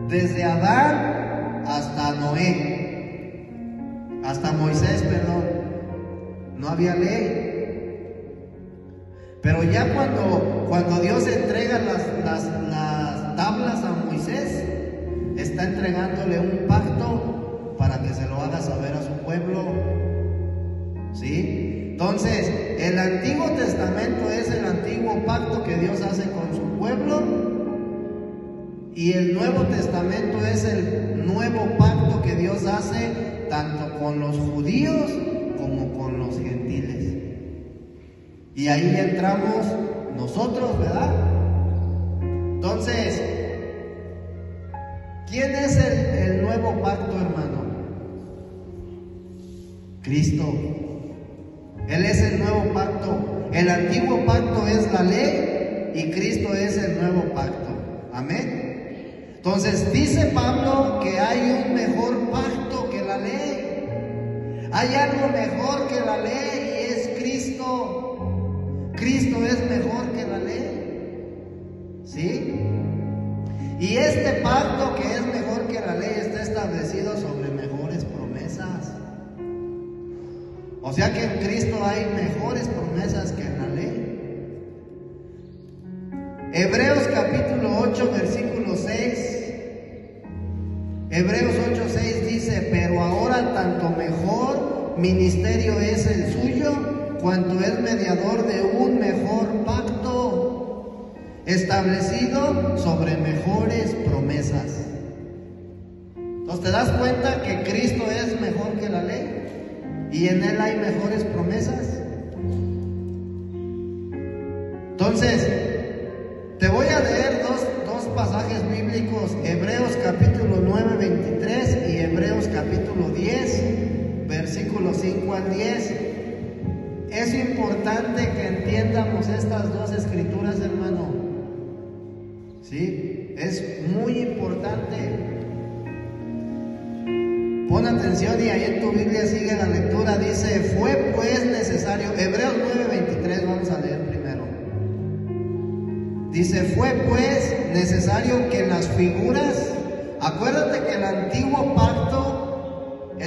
Desde Adán hasta Noé, hasta Moisés, perdón, no había ley. Pero ya cuando Dios entrega las tablas a Moisés, está entregándole un pacto para que se lo haga saber a su pueblo, ¿sí? Entonces, el Antiguo Testamento es el antiguo pacto que Dios hace con su pueblo, y el Nuevo Testamento es el nuevo pacto que Dios hace tanto con los judíos como con los gentiles. Y ahí entramos nosotros, ¿verdad? Entonces, ¿quién es el nuevo pacto, hermano? Cristo. Él es el nuevo pacto. El antiguo pacto es la ley y Cristo es el nuevo pacto. Amén. Entonces dice Pablo que hay un mejor pacto que la ley. Hay algo mejor que la ley y es Cristo. Cristo es mejor que la ley, ¿sí? Y este pacto que es mejor que la ley está establecido sobre mejores promesas. O sea que en Cristo hay mejores promesas que en la ley. Hebreos capítulo 8, versículo 6. Hebreos 8, 6 dice: pero ahora tanto mejor ministerio es el suyo, cuanto es mediador de un mejor pacto, establecido sobre mejores promesas. Entonces, ¿te das cuenta que Cristo es mejor que la ley? Y en Él hay mejores promesas. Entonces, te voy a leer dos pasajes bíblicos: Hebreos capítulo 9, 23 y Hebreos capítulo 10, versículos 5 al 10. Es importante que entiendamos estas dos escrituras, hermano. ¿Sí? Es muy importante. Pon atención y ahí en tu Biblia sigue la lectura. Dice: fue pues necesario. Hebreos 9:23, vamos a leer primero. Dice: fue pues necesario que las figuras. Acuérdate que el antiguo pacto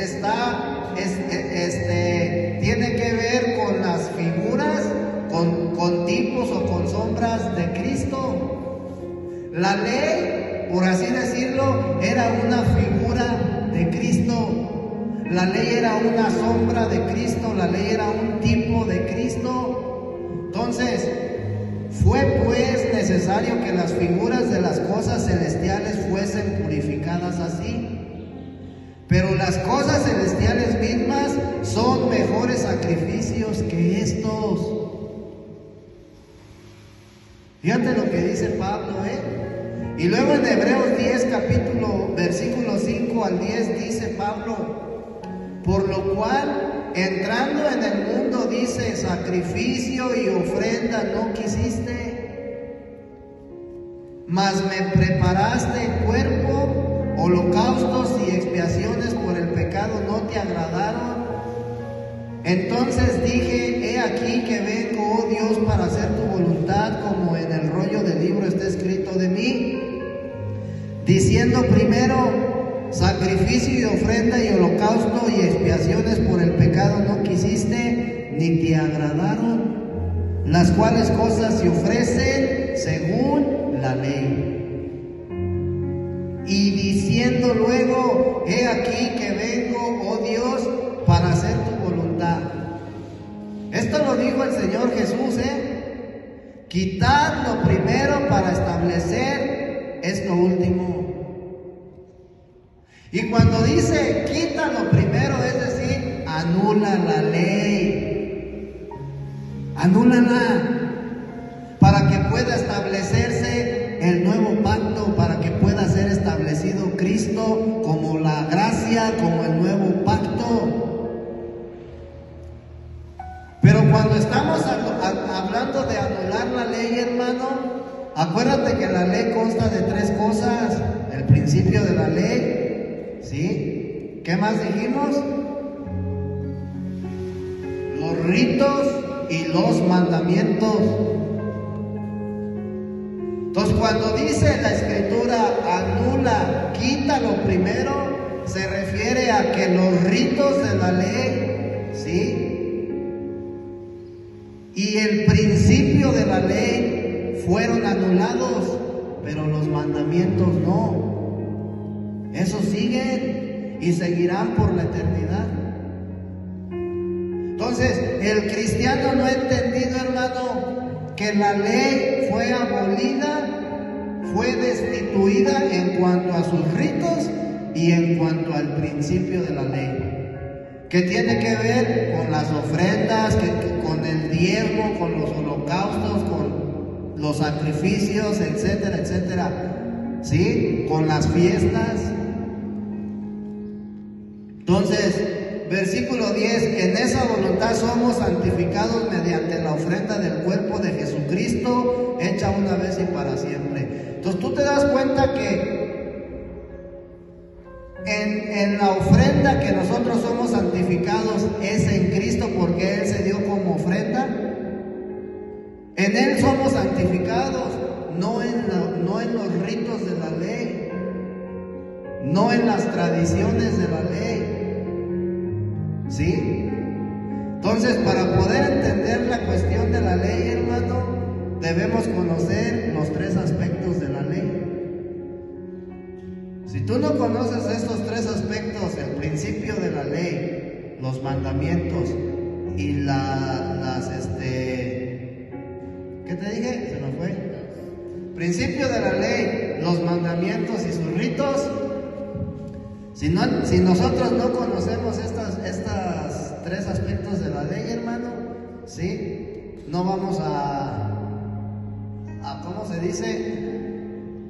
tiene que ver con las figuras, con tipos o con sombras de Cristo. La ley, por así decirlo, era una figura de Cristo. La ley era una sombra de Cristo, la ley era un tipo de Cristo. Entonces, fue pues necesario que las figuras de las cosas celestiales fuesen purificadas así. Pero las cosas celestiales mismas son mejores sacrificios que estos. Fíjate lo que dice Pablo, Y luego en Hebreos 10, versículo 5 al 10, dice Pablo: por lo cual, entrando en el mundo, dice, sacrificio y ofrenda no quisiste, mas me preparaste cuerpo. Holocaustos y expiaciones por el pecado no te agradaron. Entonces dije: he aquí que vengo, oh Dios, para hacer tu voluntad, como en el rollo del libro está escrito de mí. Diciendo primero: sacrificio y ofrenda y holocausto y expiaciones por el pecado no quisiste, ni te agradaron, las cuales cosas se ofrecen según la ley. Y diciendo luego: he aquí que vengo, oh Dios, para hacer tu voluntad. Esto lo dijo el Señor Jesús, Quitad lo primero para establecer esto último. Y cuando dice quita lo primero, es decir, anula la ley. Anúlala para que pueda establecerse el nuevo pacto, para que pueda ser establecido Cristo como la gracia, como el nuevo pacto. Pero cuando estamos hablando de anular la ley, hermano, acuérdate que la ley consta de tres cosas: el principio de la ley, ¿sí? ¿Qué más dijimos? Los ritos y los mandamientos. Entonces, cuando dice la Escritura anula, quita lo primero, se refiere a que los ritos de la ley, ¿sí?, y el principio de la ley fueron anulados, pero los mandamientos no. Esos siguen y seguirán por la eternidad. Entonces, el cristiano no ha entendido, hermano, que la ley fue abolida, fue destituida en cuanto a sus ritos y en cuanto al principio de la ley, que tiene que ver con las ofrendas, con el diezmo, con los holocaustos, con los sacrificios, etcétera, etcétera, ¿sí? Con las fiestas. Entonces, versículo 10: en esa voluntad somos santificados mediante la ofrenda del cuerpo de Jesucristo, hecha una vez y para siempre. Entonces tú te das cuenta que en la ofrenda que nosotros somos santificados es en Cristo, porque Él se dio como ofrenda. En Él somos santificados, no en los ritos de la ley, no en las tradiciones de la ley, ¿sí? Entonces, para poder entender la cuestión de la ley, hermano, debemos conocer los tres aspectos de la ley. Si tú no conoces estos tres aspectos, el principio de la ley, los mandamientos y ¿qué te dije? Se me fue. Principio de la ley, los mandamientos y sus ritos. Si nosotros no conocemos estos tres aspectos de la ley, hermano, ¿sí?, no vamos ¿cómo se dice?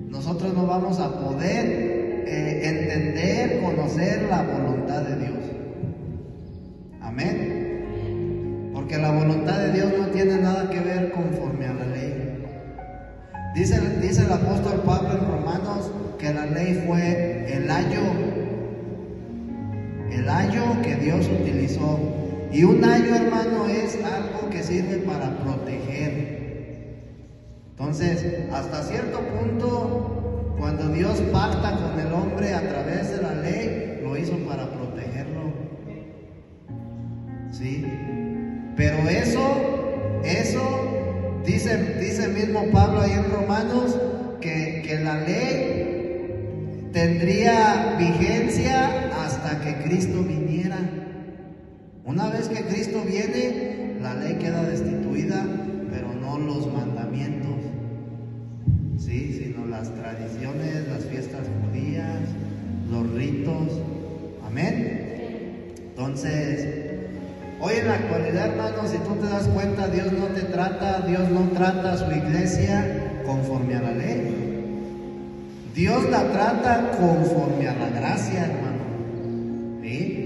Nosotros no vamos a poder entender, conocer la voluntad de Dios. Amén. Porque la voluntad de Dios no tiene nada que ver conforme a la ley. Dice el apóstol Pablo en Romanos que la ley fue el ayo que Dios utilizó. Y un ayo, hermano, es algo que sirve para proteger. Entonces, hasta cierto punto, cuando Dios pacta con el hombre a través de la ley, lo hizo para protegerlo. Dice mismo Pablo ahí en Romanos que la ley tendría vigencia hasta que Cristo viniera. Una vez que Cristo viene, la ley queda destituida, pero no los mandamientos, ¿sí? Sino las tradiciones, las fiestas judías, los ritos. Amén. Entonces, hoy en la actualidad, hermanos, si tú te das cuenta, Dios no trata a su iglesia conforme a la ley. Dios la trata conforme a la gracia, hermano. ¿Sí?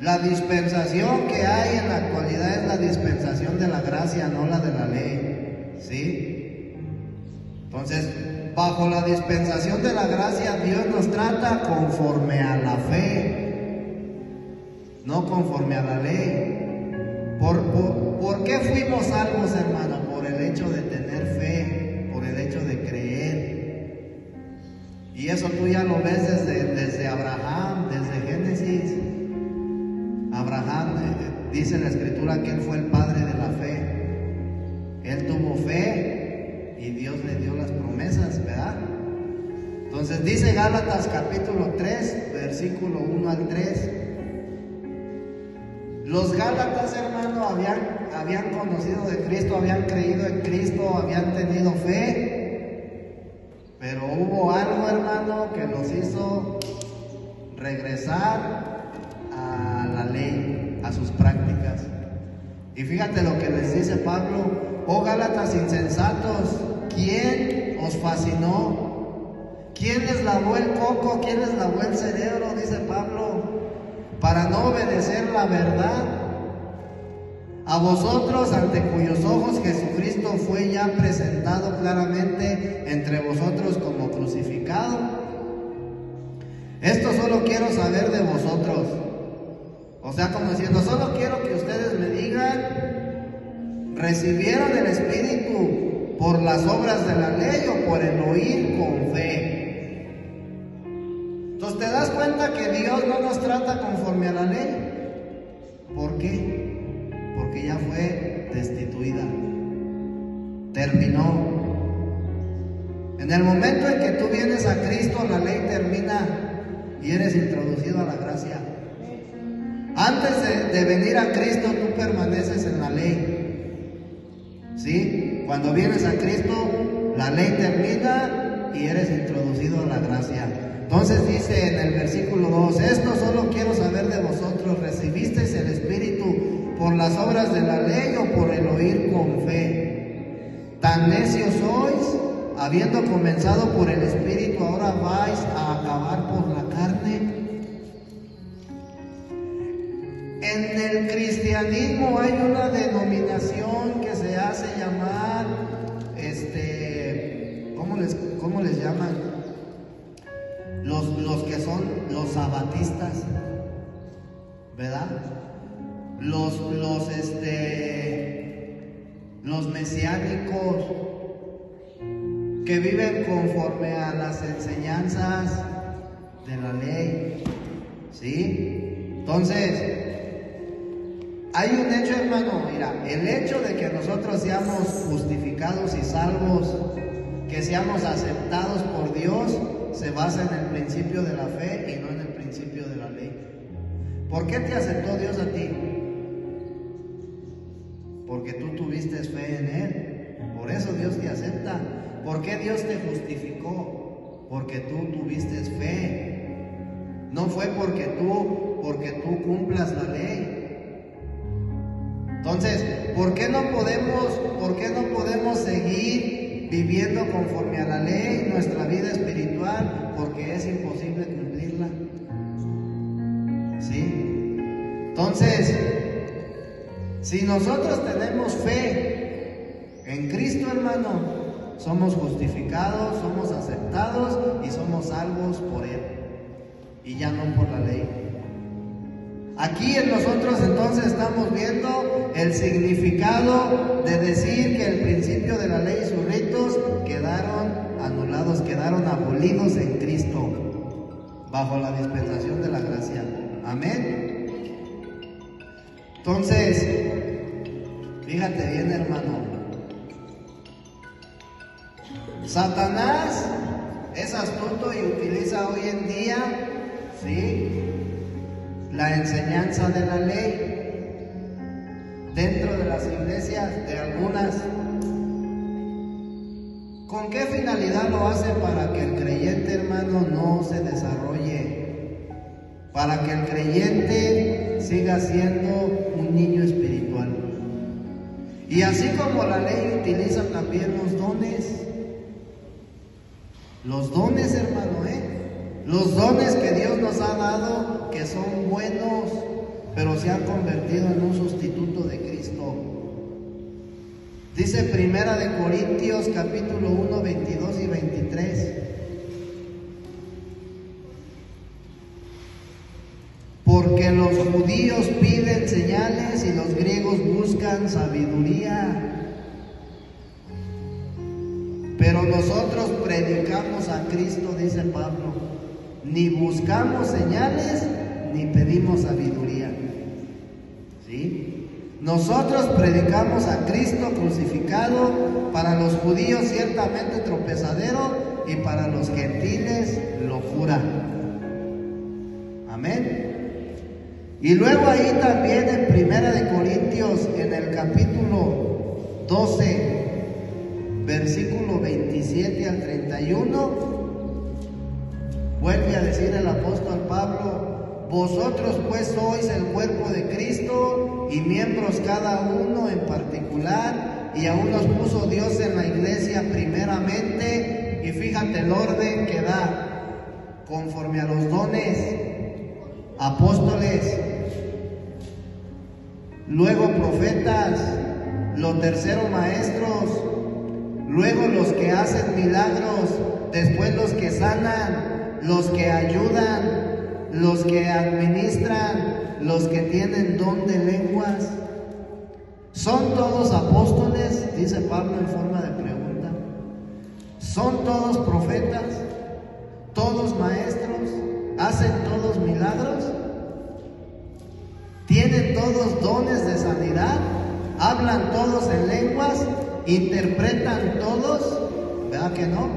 La dispensación que hay en la actualidad es la dispensación de la gracia, no la de la ley. ¿Sí? Entonces, bajo la dispensación de la gracia, Dios nos trata conforme a la fe, no conforme a la ley. ¿Por qué fuimos salvos, hermano? Por el hecho de tener fe, por el hecho de creer. Y eso tú ya lo ves desde Abraham, desde Génesis. Abraham, dice la Escritura que él fue el padre de la fe. Él tuvo fe y Dios le dio las promesas, ¿verdad? Entonces dice Gálatas capítulo 3, versículo 1 al 3. Los Gálatas, hermano, habían conocido de Cristo, habían creído en Cristo, habían tenido fe. Pero hubo algo, hermano, que los hizo regresar a la ley, a sus prácticas. Y fíjate lo que les dice Pablo: oh Gálatas insensatos, ¿quién os fascinó? ¿Quién les lavó el coco? ¿Quién les lavó el cerebro? Dice Pablo, para no obedecer la verdad. A vosotros, ante cuyos ojos Jesucristo fue ya presentado claramente entre vosotros como crucificado. Esto solo quiero saber de vosotros. O sea, como diciendo, solo quiero que ustedes me digan, ¿recibieron el Espíritu por las obras de la ley o por el oír con fe? Entonces, ¿te das cuenta que Dios no nos trata conforme a la ley? ¿Por qué? Porque ya fue destituida. Terminó. En el momento en que tú vienes a Cristo, la ley termina y eres introducido a la gracia. Antes de venir a Cristo, tú permaneces en la ley. ¿Sí? Cuando vienes a Cristo, la ley termina y eres introducido a la gracia. Entonces dice en el versículo 2, esto solo quiero saber de vosotros, ¿recibisteis el Espíritu por las obras de la ley o por el oír con fe? ¿Tan necios sois? Habiendo comenzado por el Espíritu, ahora vais a acabar por la carne. En el cristianismo hay una denominación que se hace llamar, ¿cómo les llaman? Los que son los sabatistas, ¿verdad? Los mesiánicos, que viven conforme a las enseñanzas de la ley, ¿sí? Entonces, hay un hecho, hermano, mira, el hecho de que nosotros seamos justificados y salvos, que seamos aceptados por Dios, se basa en el principio de la fe y no en el principio de la ley. ¿Por qué te aceptó Dios a ti? Porque tú tuviste fe en Él. Por eso Dios te acepta. ¿Por qué Dios te justificó? Porque tú tuviste fe. No fue porque tú cumplas la ley. Entonces, ¿por qué no podemos seguir viviendo conforme a la ley nuestra vida espiritual? Porque es imposible cumplirla. ¿Sí? Entonces, si nosotros tenemos fe en Cristo, hermano, somos justificados, somos aceptados y somos salvos por Él, y ya no por la ley. Aquí en nosotros entonces estamos viendo el significado de decir que el principio de la ley y sus ritos quedaron anulados, quedaron abolidos en Cristo, bajo la dispensación de la gracia. Amén. Entonces, fíjate bien, hermano. Satanás es astuto y utiliza hoy en día, ¿sí?, la enseñanza de la ley dentro de las iglesias, de algunas. ¿Con qué finalidad lo hace? Para que el creyente, hermano, no se desarrolle, para que el creyente siga siendo un niño espiritual. Y así como la ley utiliza también los dones, hermano, los dones que Dios nos ha dado, que son buenos, pero se han convertido en un sustituto de Cristo. Dice Primera de Corintios capítulo 1, 22 y 23. Porque los judíos piden señales y los griegos buscan sabiduría. Pero nosotros predicamos a Cristo, dice Pablo. Ni buscamos señales, ni pedimos sabiduría. ¿Sí? Nosotros predicamos a Cristo crucificado, para los judíos ciertamente tropezadero, y para los gentiles locura. Amén. Y luego ahí también en Primera de Corintios, en el capítulo 12, versículo 27 al 31, vuelve a decir el apóstol Pablo: vosotros pues sois el cuerpo de Cristo y miembros cada uno en particular, y aún nos puso Dios en la iglesia primeramente, y fíjate el orden que da, conforme a los dones: apóstoles, luego profetas, lo tercero maestros, luego los que hacen milagros, después los que sanan, los que ayudan, los que administran, los que tienen don de lenguas. ¿Son todos apóstoles?, dice Pablo en forma de pregunta. ¿Son todos profetas? ¿Todos maestros? ¿Hacen todos milagros? ¿Tienen todos dones de sanidad? ¿Hablan todos en lenguas? ¿Interpretan todos? ¿Verdad que no?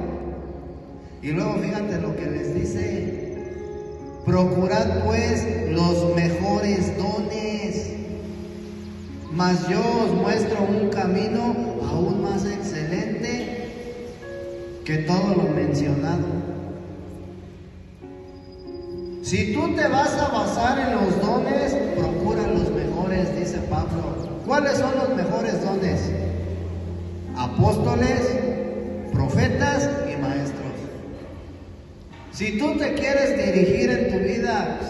Y luego fíjate lo que les dice: procurad pues los mejores dones, mas yo os muestro un camino aún más excelente que todo lo mencionado. Si tú te vas a basar en los dones, procura los mejores, dice Pablo. ¿Cuáles son los mejores dones? Apóstoles, profetas y maestros. Si tú te quieres dirigir en tu vida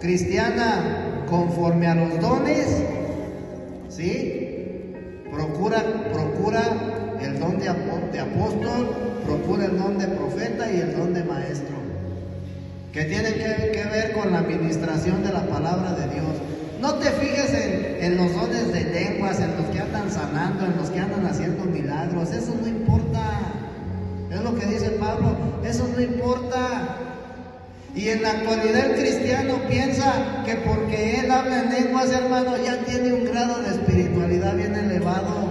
cristiana conforme a los dones, ¿sí?, procura el don de apóstol, procura el don de profeta y el don de maestro, que tienen que ver con la administración de la palabra de Dios. No te fijes en los dones de lenguas, en los que andan sanando, en los que andan haciendo milagros. Eso no importa. Es lo que dice Pablo, eso no importa. Y en la actualidad el cristiano piensa que porque él habla en lenguas, hermano, ya tiene un grado de espiritualidad bien elevado.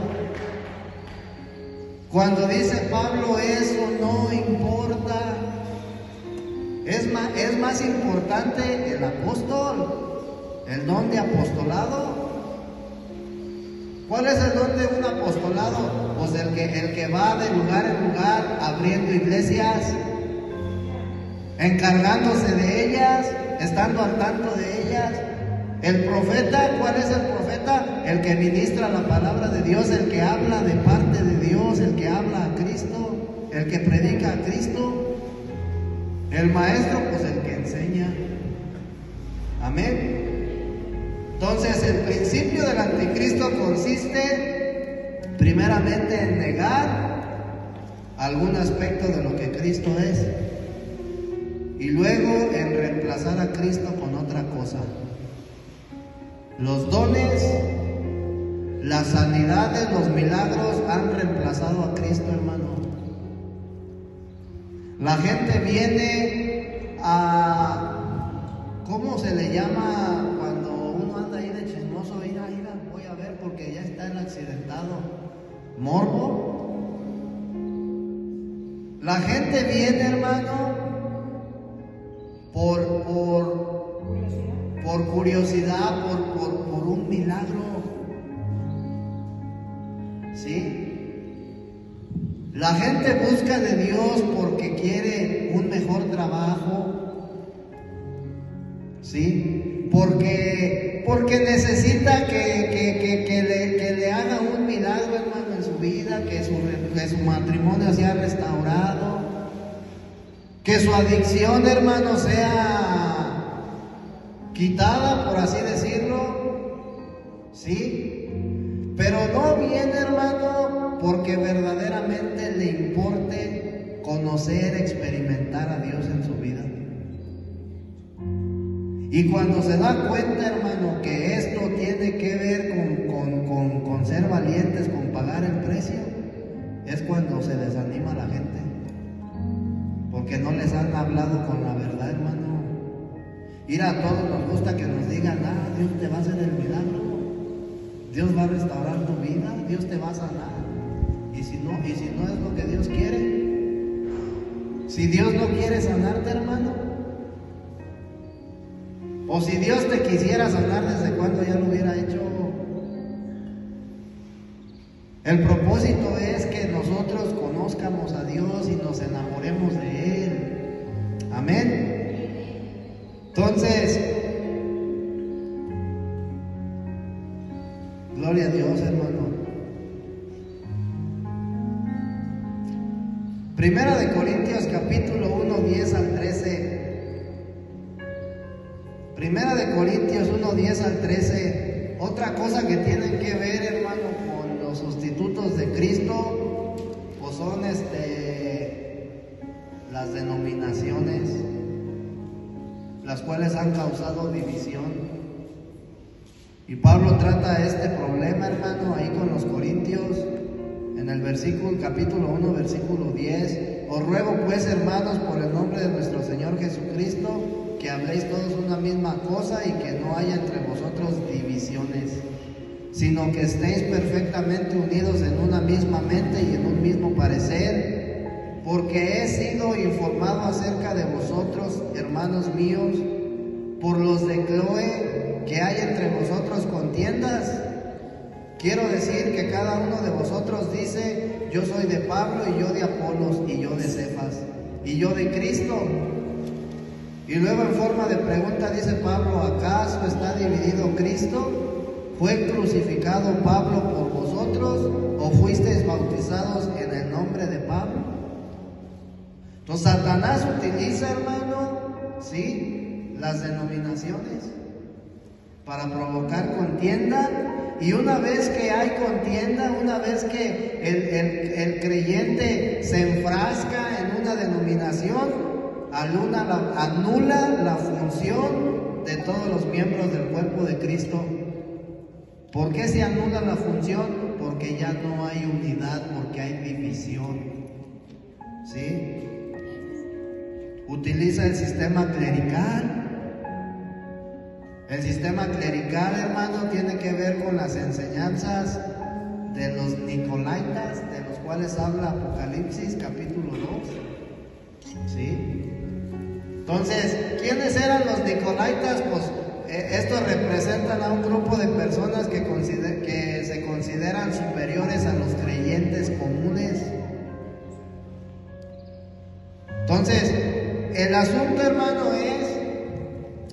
Cuando dice Pablo, eso no importa. Es más importante el apóstol, el don de apostolado. ¿Cuál es el don de un apostolado? Pues el que va de lugar en lugar abriendo iglesias, encargándose de ellas, estando al tanto de ellas. El profeta, ¿cuál es el profeta? El que ministra la palabra de Dios, el que habla de parte de Dios, el que habla a Cristo, el que predica a Cristo. El maestro, pues el que enseña. Amén. Entonces, el principio del anticristo consiste primeramente en negar algún aspecto de lo que Cristo es, y luego en reemplazar a Cristo con otra cosa. Los dones, las sanidades, los milagros han reemplazado a Cristo, hermano. La gente viene a, ¿cómo se le llama cuando uno anda ahí de chismoso? Mira, voy a ver porque ya está el accidentado. ¿Morbo? La gente viene, hermano, por curiosidad, por un milagro. ¿Sí? La gente busca de Dios porque quiere un mejor trabajo. ¿Sí? Porque necesita que le haga un milagro, hermano, en su vida, que su matrimonio sea restaurado, que su adicción, hermano, sea quitada, por así decirlo. ¿Sí? Pero no viene, hermano, porque verdaderamente le importe conocer, experimentar a Dios en su vida. Y cuando se da cuenta, hermano, que esto tiene que ver con ser valientes, con pagar el precio, es cuando se desanima la gente. Porque no les han hablado con la verdad, hermano. Mira, a todos nos gusta que nos digan, Dios te va a hacer el milagro, Dios va a restaurar tu vida, Dios te va a sanar. Y si no es lo que Dios quiere, si Dios no quiere sanarte, hermano, o si Dios te quisiera sanar, ¿desde cuándo ya lo hubiera hecho? El propósito es que nosotros conozcamos a Dios y nos enamoremos de Él. Amén. Entonces, gloria a Dios, hermano. Primera de Corintios capítulo 1, 10 al 13. Primera de Corintios 1, 10 al 13. Otra cosa que tienen que ver, hermano, con los sustitutos de Cristo, pues son las denominaciones, las cuales han causado división. Y Pablo trata este problema, hermano, ahí con los corintios, en el capítulo 1, versículo 10. Os ruego pues, hermanos, por el nombre de nuestro Señor Jesucristo, que habléis todos una misma cosa y que no haya entre vosotros divisiones, sino que estéis perfectamente unidos en una misma mente y en un mismo parecer, porque he sido informado acerca de vosotros, hermanos míos, por los de Cloé, que hay entre vosotros contiendas. Quiero decir que cada uno de vosotros dice, yo soy de Pablo, y yo de Apolos, y yo de Cefas, y yo de Cristo. Y luego en forma de pregunta dice Pablo, ¿acaso está dividido Cristo? ¿Fue crucificado Pablo por vosotros o fuisteis bautizados en el nombre de Pablo? Entonces Satanás utiliza, hermano, ¿sí?, las denominaciones para provocar contienda. Y una vez que hay contienda, una vez que el creyente se enfrasca en una denominación, anula la función de todos los miembros del cuerpo de Cristo. ¿Por qué se anula la función? Porque ya no hay unidad, porque hay división. ¿Sí? Utiliza el sistema clerical. El sistema clerical, hermano, tiene que ver con las enseñanzas de los nicolaitas, de los cuales habla Apocalipsis capítulo 2. ¿Sí? Entonces, ¿quiénes eran los nicolaitas? Pues estos representan a un grupo de personas que se consideran superiores a los creyentes comunes. Entonces, el asunto, hermano, es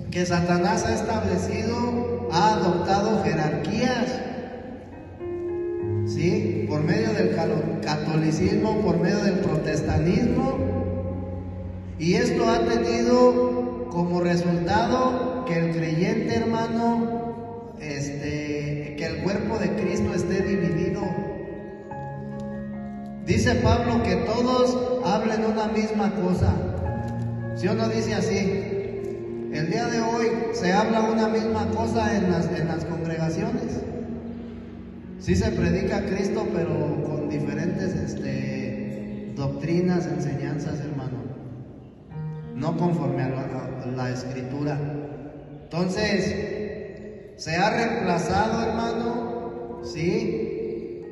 que Satanás ha adoptado jerarquías, ¿sí?, por medio del catolicismo, por medio del protestantismo, y esto ha tenido como resultado que el creyente, hermano, que el cuerpo de Cristo esté dividido. Dice Pablo que todos hablen una misma cosa. ¿Sí o no dice así? El día de hoy se habla una misma cosa en las congregaciones. Sí se predica a Cristo, pero con diferentes doctrinas, enseñanzas, hermano, no conforme a la Escritura. Entonces, se ha reemplazado, hermano, ¿sí?,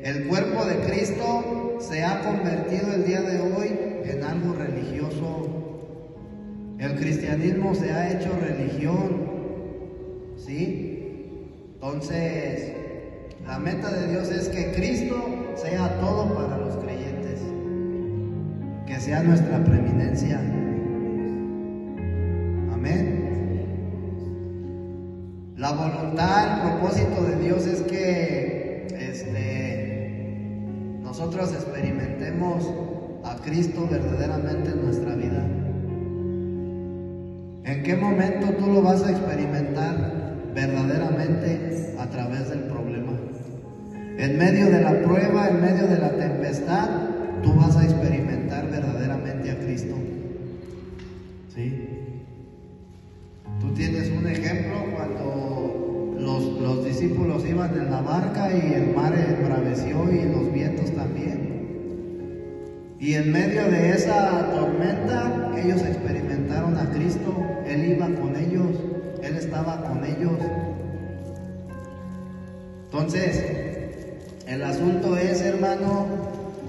el cuerpo de Cristo se ha convertido el día de hoy en algo religioso. El cristianismo se ha hecho religión, ¿sí? Entonces, la meta de Dios es que Cristo sea todo para los creyentes, que sea nuestra preeminencia. Amén. La voluntad, el propósito de Dios es que nosotros experimentemos a Cristo verdaderamente en nuestra vida. ¿En qué momento tú lo vas a experimentar verdaderamente? A través del problema. En medio de la prueba, en medio de la tempestad, tú vas a experimentar verdaderamente a Cristo. ¿Sí? Tú tienes un ejemplo cuando los discípulos iban en la barca y el mar embraveció y los vientos también. Y en medio de esa tormenta ellos experimentaron a Cristo. Él iba con ellos, Él estaba con ellos. Entonces, el asunto es, hermano,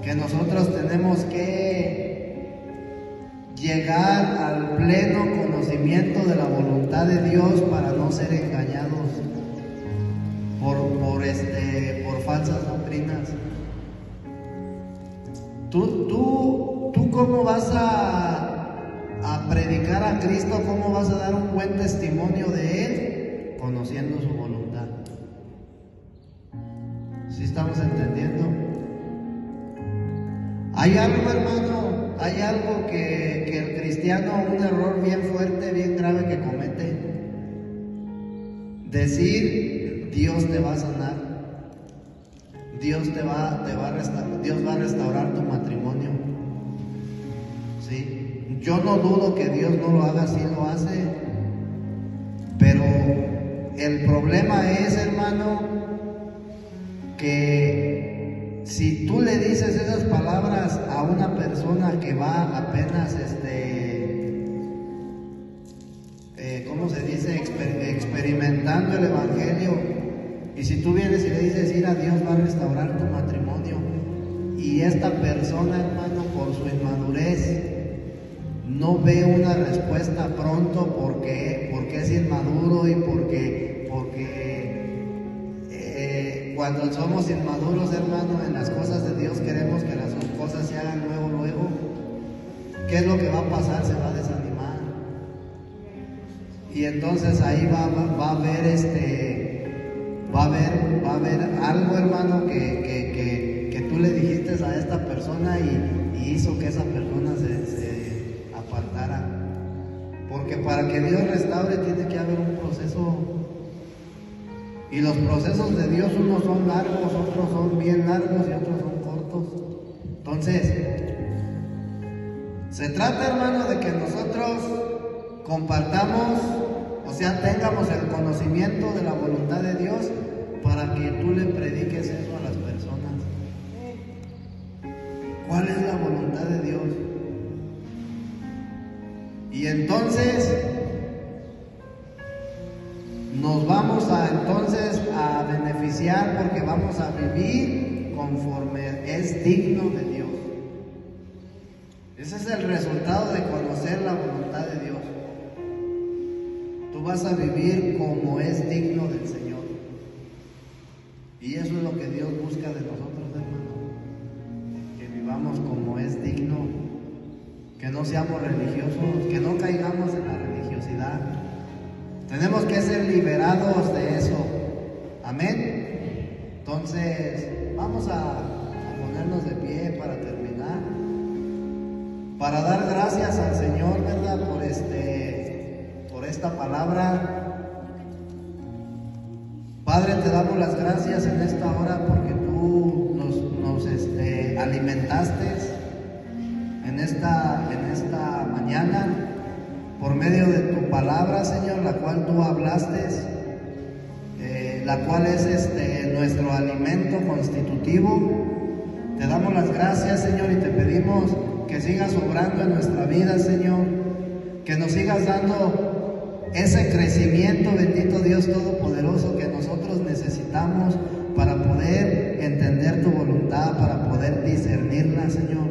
que nosotros tenemos que llegar al pleno conocimiento de la voluntad de Dios para no ser engañados por falsas doctrinas. ¿Tú cómo vas a predicar a Cristo? ¿Cómo vas a dar un buen testimonio de Él? Conociendo su voluntad. ¿Sí estamos entendiendo? Hay algo, hermano, hay algo que el cristiano, un error bien fuerte, bien grave que comete. Decir, Dios te va a sanar, Dios va a restaurar tu matrimonio. ¿Sí? Yo no dudo que Dios no lo haga, sí lo hace, pero el problema es, hermano, que si tú le dices esas palabras a una persona que va apenas, ¿cómo se dice? Experimentando el evangelio, y si tú vienes y le dices, mira, Dios va a restaurar tu matrimonio, y esta persona, hermano, por su inmadurez, no ve una respuesta pronto porque es inmaduro y porque cuando somos inmaduros, hermano, en las cosas de Dios queremos que las cosas se hagan luego. ¿Qué es lo que va a pasar? Se va a desanimar. Y entonces ahí va a haber algo, hermano, que tú le dijiste a esta persona y hizo que esa persona se apartara. Porque para que Dios restaure tiene que haber un proceso. Y los procesos de Dios, unos son largos, otros son bien largos y otros son cortos. Entonces, se trata, hermano, de que nosotros compartamos, o sea, tengamos el conocimiento de la voluntad de Dios para que tú le prediques eso a las personas. ¿Cuál es la voluntad de Dios? Y entonces nos vamos a beneficiar porque vamos a vivir conforme es digno de Dios. Ese es el resultado de conocer la voluntad de Dios. Tú vas a vivir como es digno del Señor. Y eso es lo que Dios busca de nosotros, hermano. Que vivamos como es digno, que no seamos religiosos, que no caigamos en la religiosidad. Tenemos que ser liberados de eso. Amén. Entonces, vamos a ponernos de pie para terminar. Para dar gracias al Señor, ¿verdad? Por esta palabra. Padre, te damos las gracias en esta hora porque tú nos alimentaste en esta mañana por medio de tu palabra, Señor, la cual tú hablaste, la cual es nuestro alimento constitutivo. Te damos las gracias, Señor, y te pedimos que sigas obrando en nuestra vida, Señor, que nos sigas dando ese crecimiento, bendito Dios Todopoderoso, que nosotros necesitamos para poder entender tu voluntad, para poder discernirla, Señor.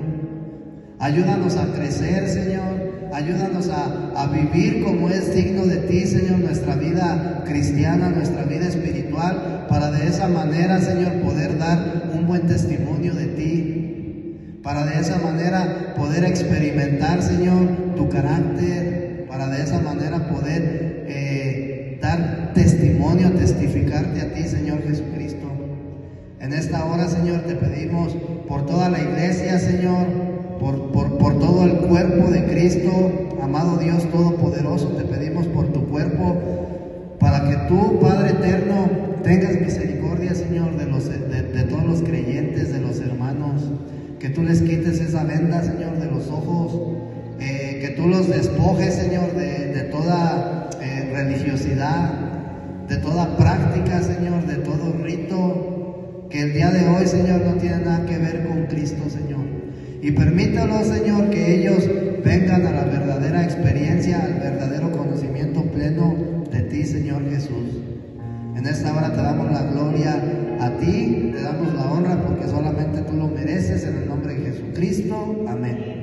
Ayúdanos a crecer, Señor. Ayúdanos a vivir como es digno de ti, Señor, nuestra vida cristiana, nuestra vida espiritual, para de esa manera, Señor, poder dar un buen testimonio de ti, para de esa manera poder experimentar, Señor, tu carácter, para de esa manera poder dar testimonio, testificarte a ti, Señor Jesucristo. En esta hora, Señor, te pedimos por toda la iglesia, Señor, por todo el cuerpo de Cristo, amado Dios Todopoderoso, te pedimos por tu cuerpo, para que tú, Padre eterno, tengas misericordia, Señor, de todos los creyentes, de los hermanos, que tú les quites esa venda, Señor, de los ojos, que tú los despojes, Señor, de toda religiosidad, de toda práctica, Señor, de todo rito, que el día de hoy, Señor, no tiene nada que ver con Cristo, Señor. Y permítalo, Señor, que ellos vengan a la verdadera experiencia, al verdadero conocimiento pleno de ti, Señor Jesús. En esta hora te damos la gloria a ti, te damos la honra, porque solamente tú lo mereces, en el nombre de Jesucristo. Amén.